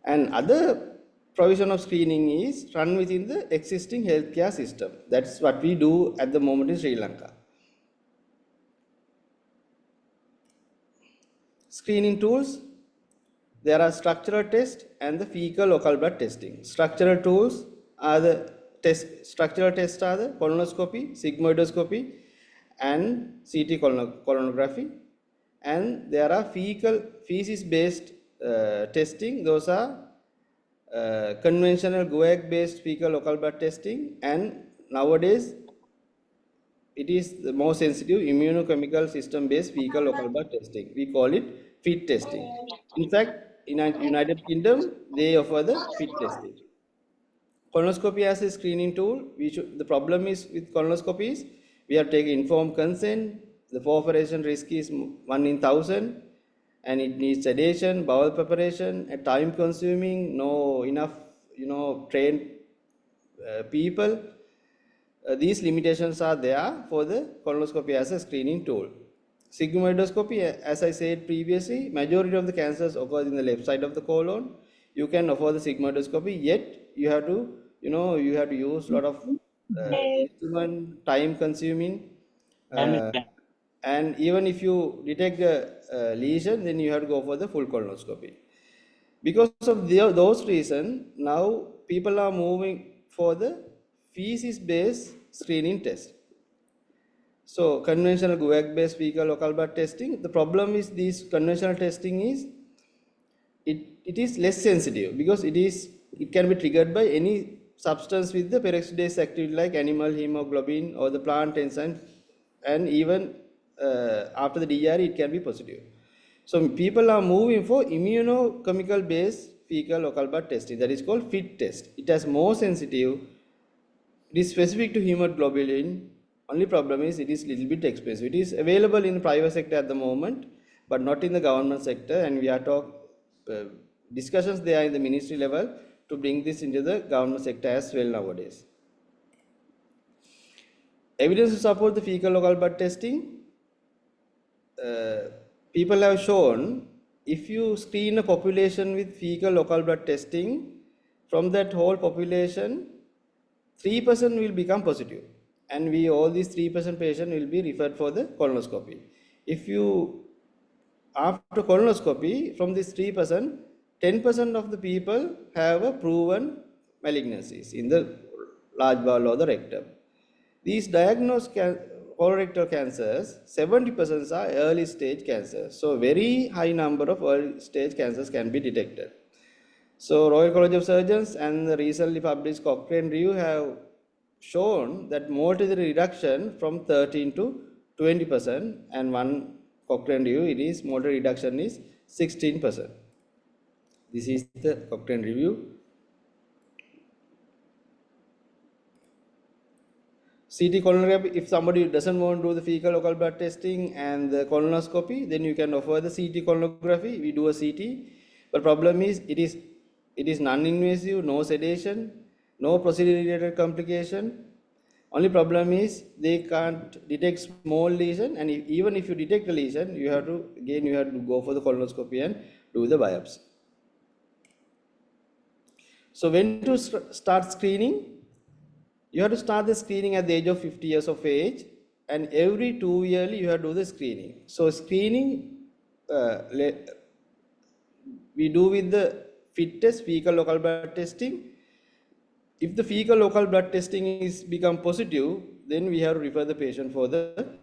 And other provision of screening is run within the existing healthcare system. That's what we do at the moment in Sri Lanka. Screening tools, there are structural tests and the fecal local blood testing. Structural tools are the structural tests are the colonoscopy, sigmoidoscopy, and CT colonography. And there are feces-based testing. Those are conventional guaiac-based fecal local blood testing, and nowadays it is the more sensitive immunochemical system-based fecal local blood testing. We call it FIT testing. In fact, in United Kingdom, they offer the FIT testing. Colonoscopy as a screening tool. The problem is with colonoscopy is we have taken informed consent. The perforation risk is 1 in 1,000, and it needs sedation, bowel preparation, time consuming, no enough trained people. these limitations are there for the colonoscopy as a screening tool. Sigmoidoscopy, as I said previously, majority of the cancers occur in the left side of the colon. You can offer the sigmoidoscopy, yet you have to, you have to use a lot of instrument, time consuming, and even if you detect a lesion, then you have to go for the full colonoscopy. Because of those reasons, now people are moving for the feces-based screening test. So conventional GUAC-based fecal local blood testing, the problem is this conventional testing is, it is less sensitive because it can be triggered by any substance with the peroxidase activity like animal hemoglobin or the plant enzyme, and even after the DRE it can be positive. So people are moving for immunochemical based fecal local blood testing, that is called FIT test. It has more sensitive. It is specific to hemoglobin. Only problem is it is little bit expensive. It is available in the private sector at the moment, but not in the government sector. And we are discussions there in the ministry level to bring this into the government sector as well nowadays. Evidence to support the fecal local blood testing. People have shown if you screen a population with fecal local blood testing, from that whole population, 3% will become positive, and all these 3% patient will be referred for the colonoscopy. If you, after colonoscopy, from this 3%, 10% of the people have a proven malignancies in the large bowel or the rectum. These diagnosed colorectal cancers, 70% are early stage cancers. So very high number of early stage cancers can be detected. So Royal College of Surgeons and the recently published Cochrane review have shown that mortality reduction from 13 to 20%, and one Cochrane review, it is mortality reduction is 16%. This is the Cochrane review. CT colonoscopy, if somebody doesn't want to do the fecal local blood testing and the colonoscopy, then you can offer the CT colonography. We do a CT, but problem is it is non-invasive, no sedation, no procedure-related complication. Only problem is they can't detect small lesion, and even if you detect a lesion, you have to go for the colonoscopy and do the biopsy. So when to start screening? You have to start the screening at the age of 50 years of age, and every 2 yearly you have to do the screening. So screening we do with the FIT test, fecal local blood testing. If the fecal local blood testing is become positive, then we have to refer the patient for the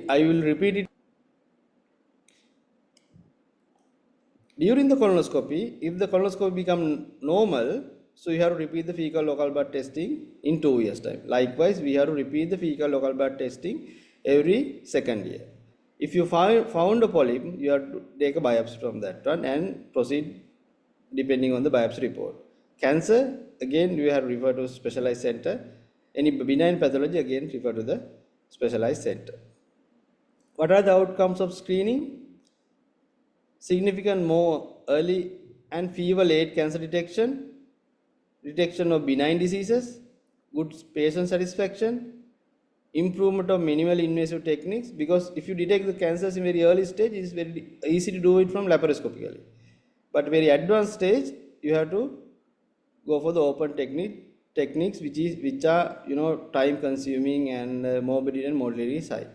I will repeat it. During the colonoscopy, if the colonoscopy become normal, so you have to repeat the fecal local blood testing in 2 years time. Likewise, we have to repeat the fecal local blood testing every second year. If you found a polyp, you have to take a biopsy from that one and proceed depending on the biopsy report. Cancer, again, we have to refer to specialized center. Any benign pathology, again, refer to the specialized center. What are the outcomes of screening? Significant more early and fever late cancer detection, detection of benign diseases, good patient satisfaction, improvement of minimal invasive techniques, because if you detect the cancers in very early stage, it is very easy to do it from laparoscopically. But very advanced stage, you have to go for the open techniques which are time consuming and morbidity and mortality is high.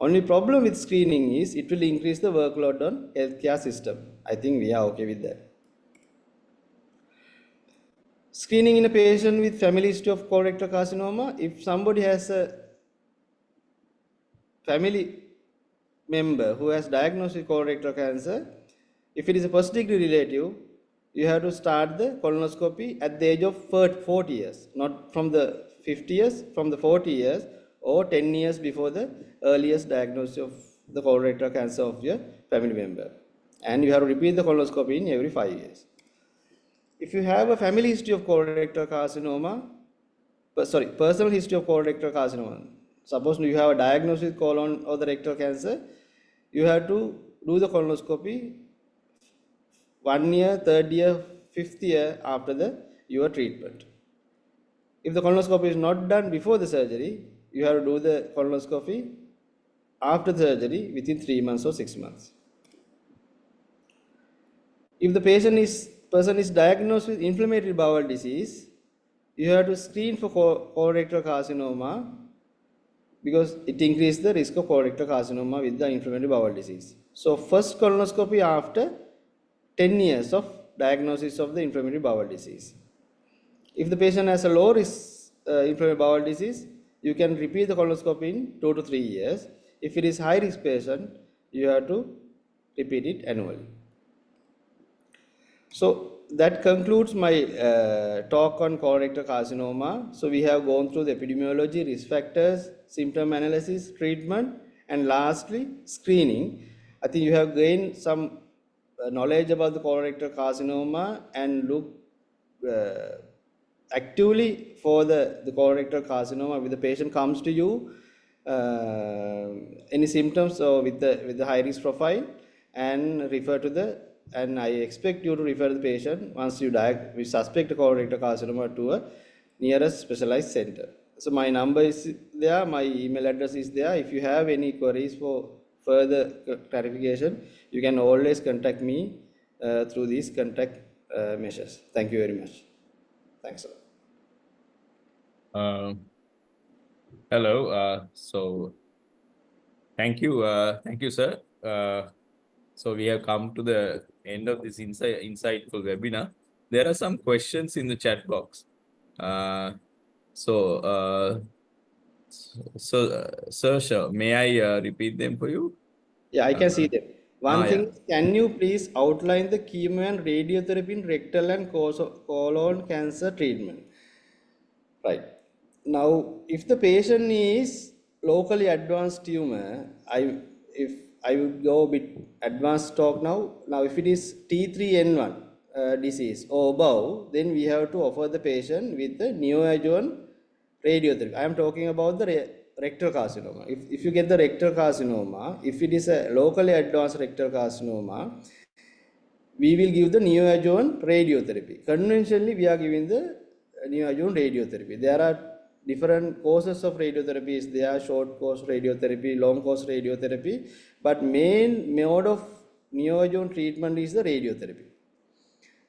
Only problem with screening is it will increase the workload on healthcare system. I think we are okay with that. Screening in a patient with family history of colorectal carcinoma. If somebody has a family member who has diagnosed with colorectal cancer, if it is a first degree relative, you have to start the colonoscopy at the age of 40 years, not from the 50 years, from the 40 years or 10 years before the earliest diagnosis of the colorectal cancer of your family member. And you have to repeat the colonoscopy in every 5 years. If you have a family history of colorectal carcinoma, personal history of colorectal carcinoma, suppose you have a diagnosis with colon or the rectal cancer, you have to do the colonoscopy 1 year, third year, fifth year after your treatment. If the colonoscopy is not done before the surgery, you have to do the colonoscopy after the surgery within 3 months or 6 months. If the person is diagnosed with inflammatory bowel disease, you have to screen for colorectal carcinoma because it increases the risk of colorectal carcinoma with the inflammatory bowel disease. So first colonoscopy after 10 years of diagnosis of the inflammatory bowel disease. If the patient has a low risk inflammatory bowel disease, you can repeat the colonoscopy in 2 to 3 years. If it is high risk patient, you have to repeat it annually. So that concludes my talk on colorectal carcinoma. So we have gone through the epidemiology, risk factors, symptom analysis, treatment, and lastly screening. I think you have gained some knowledge about the colorectal carcinoma and look actively for the colorectal carcinoma. If the patient comes to you, any symptoms or with the high risk profile, and I expect you to refer the patient once we suspect colorectal carcinoma to a nearest specialized center. So my number is there, my email address is there. If you have any queries for further clarification, you can always contact me through these contact measures. Thank you very much. Thanks, sir. Hello. So thank you, sir. So we have come to the end of this insightful webinar. There are some questions in the chat box. So, Sir, may I repeat them for you? Yeah, I can see them. One thing, Yeah. can you please outline the chemo and radiotherapy in rectal and colon cancer treatment? Right. Now, if the patient is locally advanced tumor, if I would go a bit advanced talk now. Now, if it is T3N1 disease or above, then we have to offer the patient with the neoadjuvant radiotherapy. I am talking about the rectal carcinoma. If you get the rectal carcinoma, if it is a locally advanced rectal carcinoma, we will give the neoadjuvant radiotherapy. Conventionally, we are giving the neoadjuvant radiotherapy. There are different courses of radiotherapy. There are short course radiotherapy, long course radiotherapy, but main mode of neoadjuvant treatment is the radiotherapy.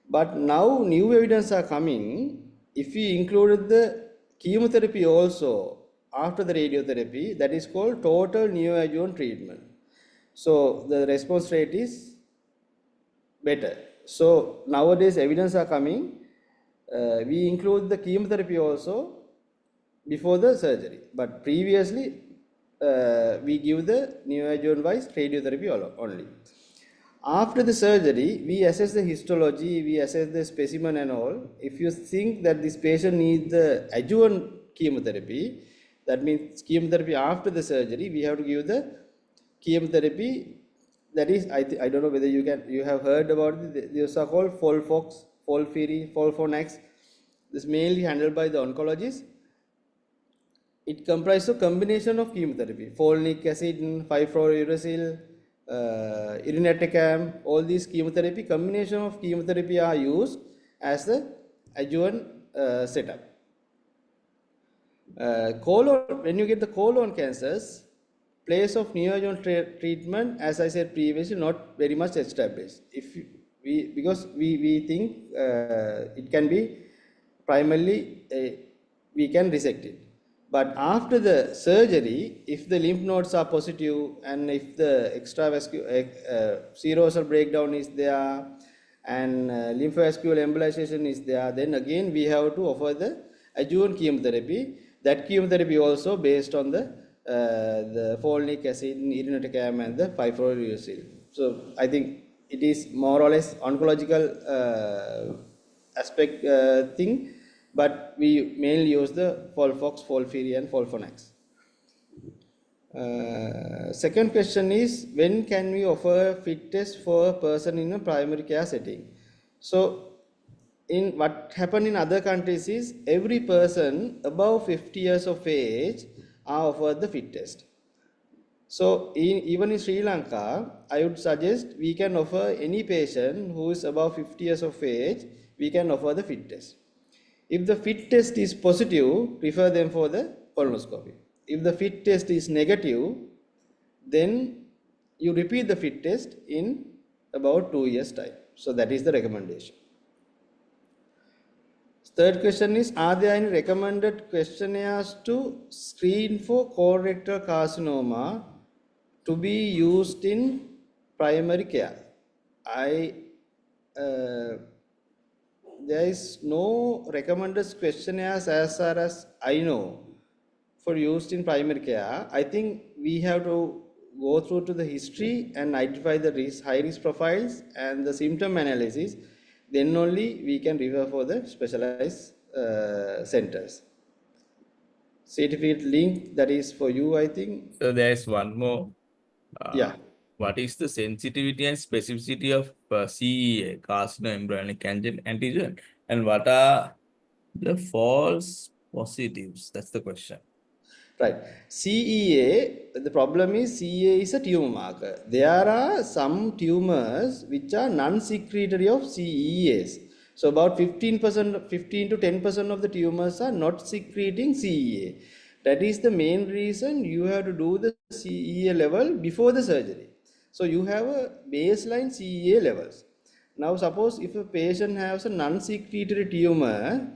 But now new evidence are coming. If we included the chemotherapy also after the radiotherapy, that is called total neoadjuvant treatment. So the response rate is better. So nowadays evidence are coming. We include the chemotherapy also before the surgery, but previously we give the neoadjuvant wise radiotherapy only. After the surgery, we assess the histology, we assess the specimen and all. If you think that this patient needs the adjuvant chemotherapy, that means chemotherapy after the surgery, we have to give the chemotherapy. That is, I don't know whether you have heard about it. These are called Folfox, Folfiri, Folfonax. This is mainly handled by the oncologist. It comprises a combination of chemotherapy: folinic acid, 5-fluorouracil, irinotecan. All these chemotherapy, combination of chemotherapy are used as the adjuvant setup. When you get the colon cancers, place of neoadjuvant treatment, as I said previously, not very much established. Because we think it can be primarily we can resect it. But after the surgery, if the lymph nodes are positive and if the extravascular serosal breakdown is there and lymphovascular embolization is there, then again we have to offer the adjuvant chemotherapy. That chemotherapy also based on the folinic acid, irinotecan, and the 5-fluorouracil. So I think it is more or less oncological aspect thing, but we mainly use the Folfox, Folfiri, and Folfonax. Second question is, when can we offer fit test for a person in a primary care setting? So in what happened in other countries is every person above 50 years of age are offered the fit test. So even in Sri Lanka, I would suggest we can offer any patient who is above 50 years of age, we can offer the fit test. If the fit test is positive, refer them for the colonoscopy. If the fit test is negative, then you repeat the fit test in about 2 years time. So that is the recommendation. Third question is, are there any recommended questionnaires to screen for colorectal carcinoma to be used in primary care? There is no recommended questionnaires as far as I know for used in primary care. I think we have to go through to the history and identify the high risk profiles and the symptom analysis. Then only we can refer for the specialized centers. Certificate link, that is for you, I think. So there's one more. Yeah. What is the sensitivity and specificity of CEA, carcinoembryonic antigen, and what are the false positives? That's the question. Right. CEA, the problem is CEA is a tumor marker. There are some tumors which are non-secretory of CEAs. So about 15%, 15 to 10% of the tumors are not secreting CEA. That is the main reason you have to do the CEA level before the surgery. So you have a baseline CEA levels. Now suppose if a patient has a non-secretory tumor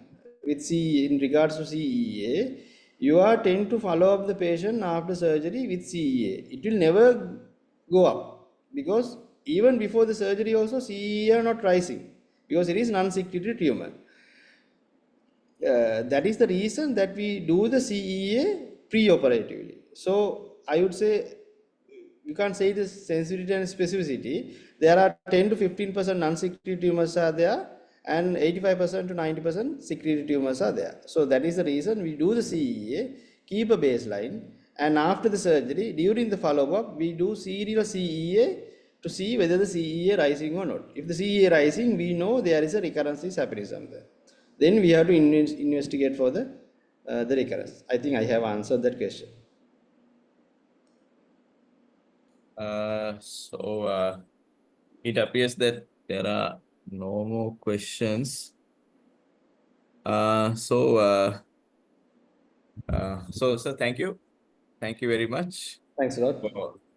with CEA in regards to CEA, you are tend to follow up the patient after surgery with CEA. It will never go up because even before the surgery also CEA are not rising because it is non-secretory tumor. That is the reason that we do the CEA pre-operatively. So I would say you can't say the sensitivity and specificity. There are 10 to 15% non-secretory tumors are there and 85% to 90% secretory tumors are there. So that is the reason we do the CEA, keep a baseline, and after the surgery, during the follow-up, we do serial CEA to see whether the CEA rising or not. If the CEA rising, we know there is a recurrence is happening somewhere. Then we have to investigate for the recurrence. I think I have answered that question. It appears that there are no more questions. So thank you. Thank you very much Thanks a lot.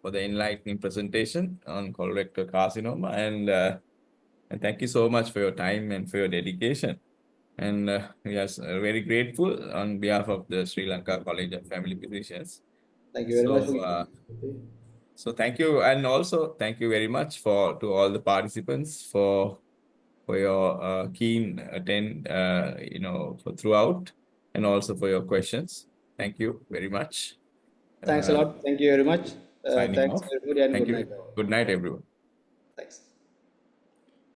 for the enlightening presentation on colorectal carcinoma, and thank you so much for your time and for your dedication. And we are very grateful on behalf of the Sri Lanka College of Family Physicians. Thank you very much. So thank you, and also thank you very much to all the participants for your keen for throughout, and also for your questions. Thank you very much. Thanks a lot. Thank you very much. Signing Thanks off. everybody and Thank good you. night. Good night, everyone. Thanks.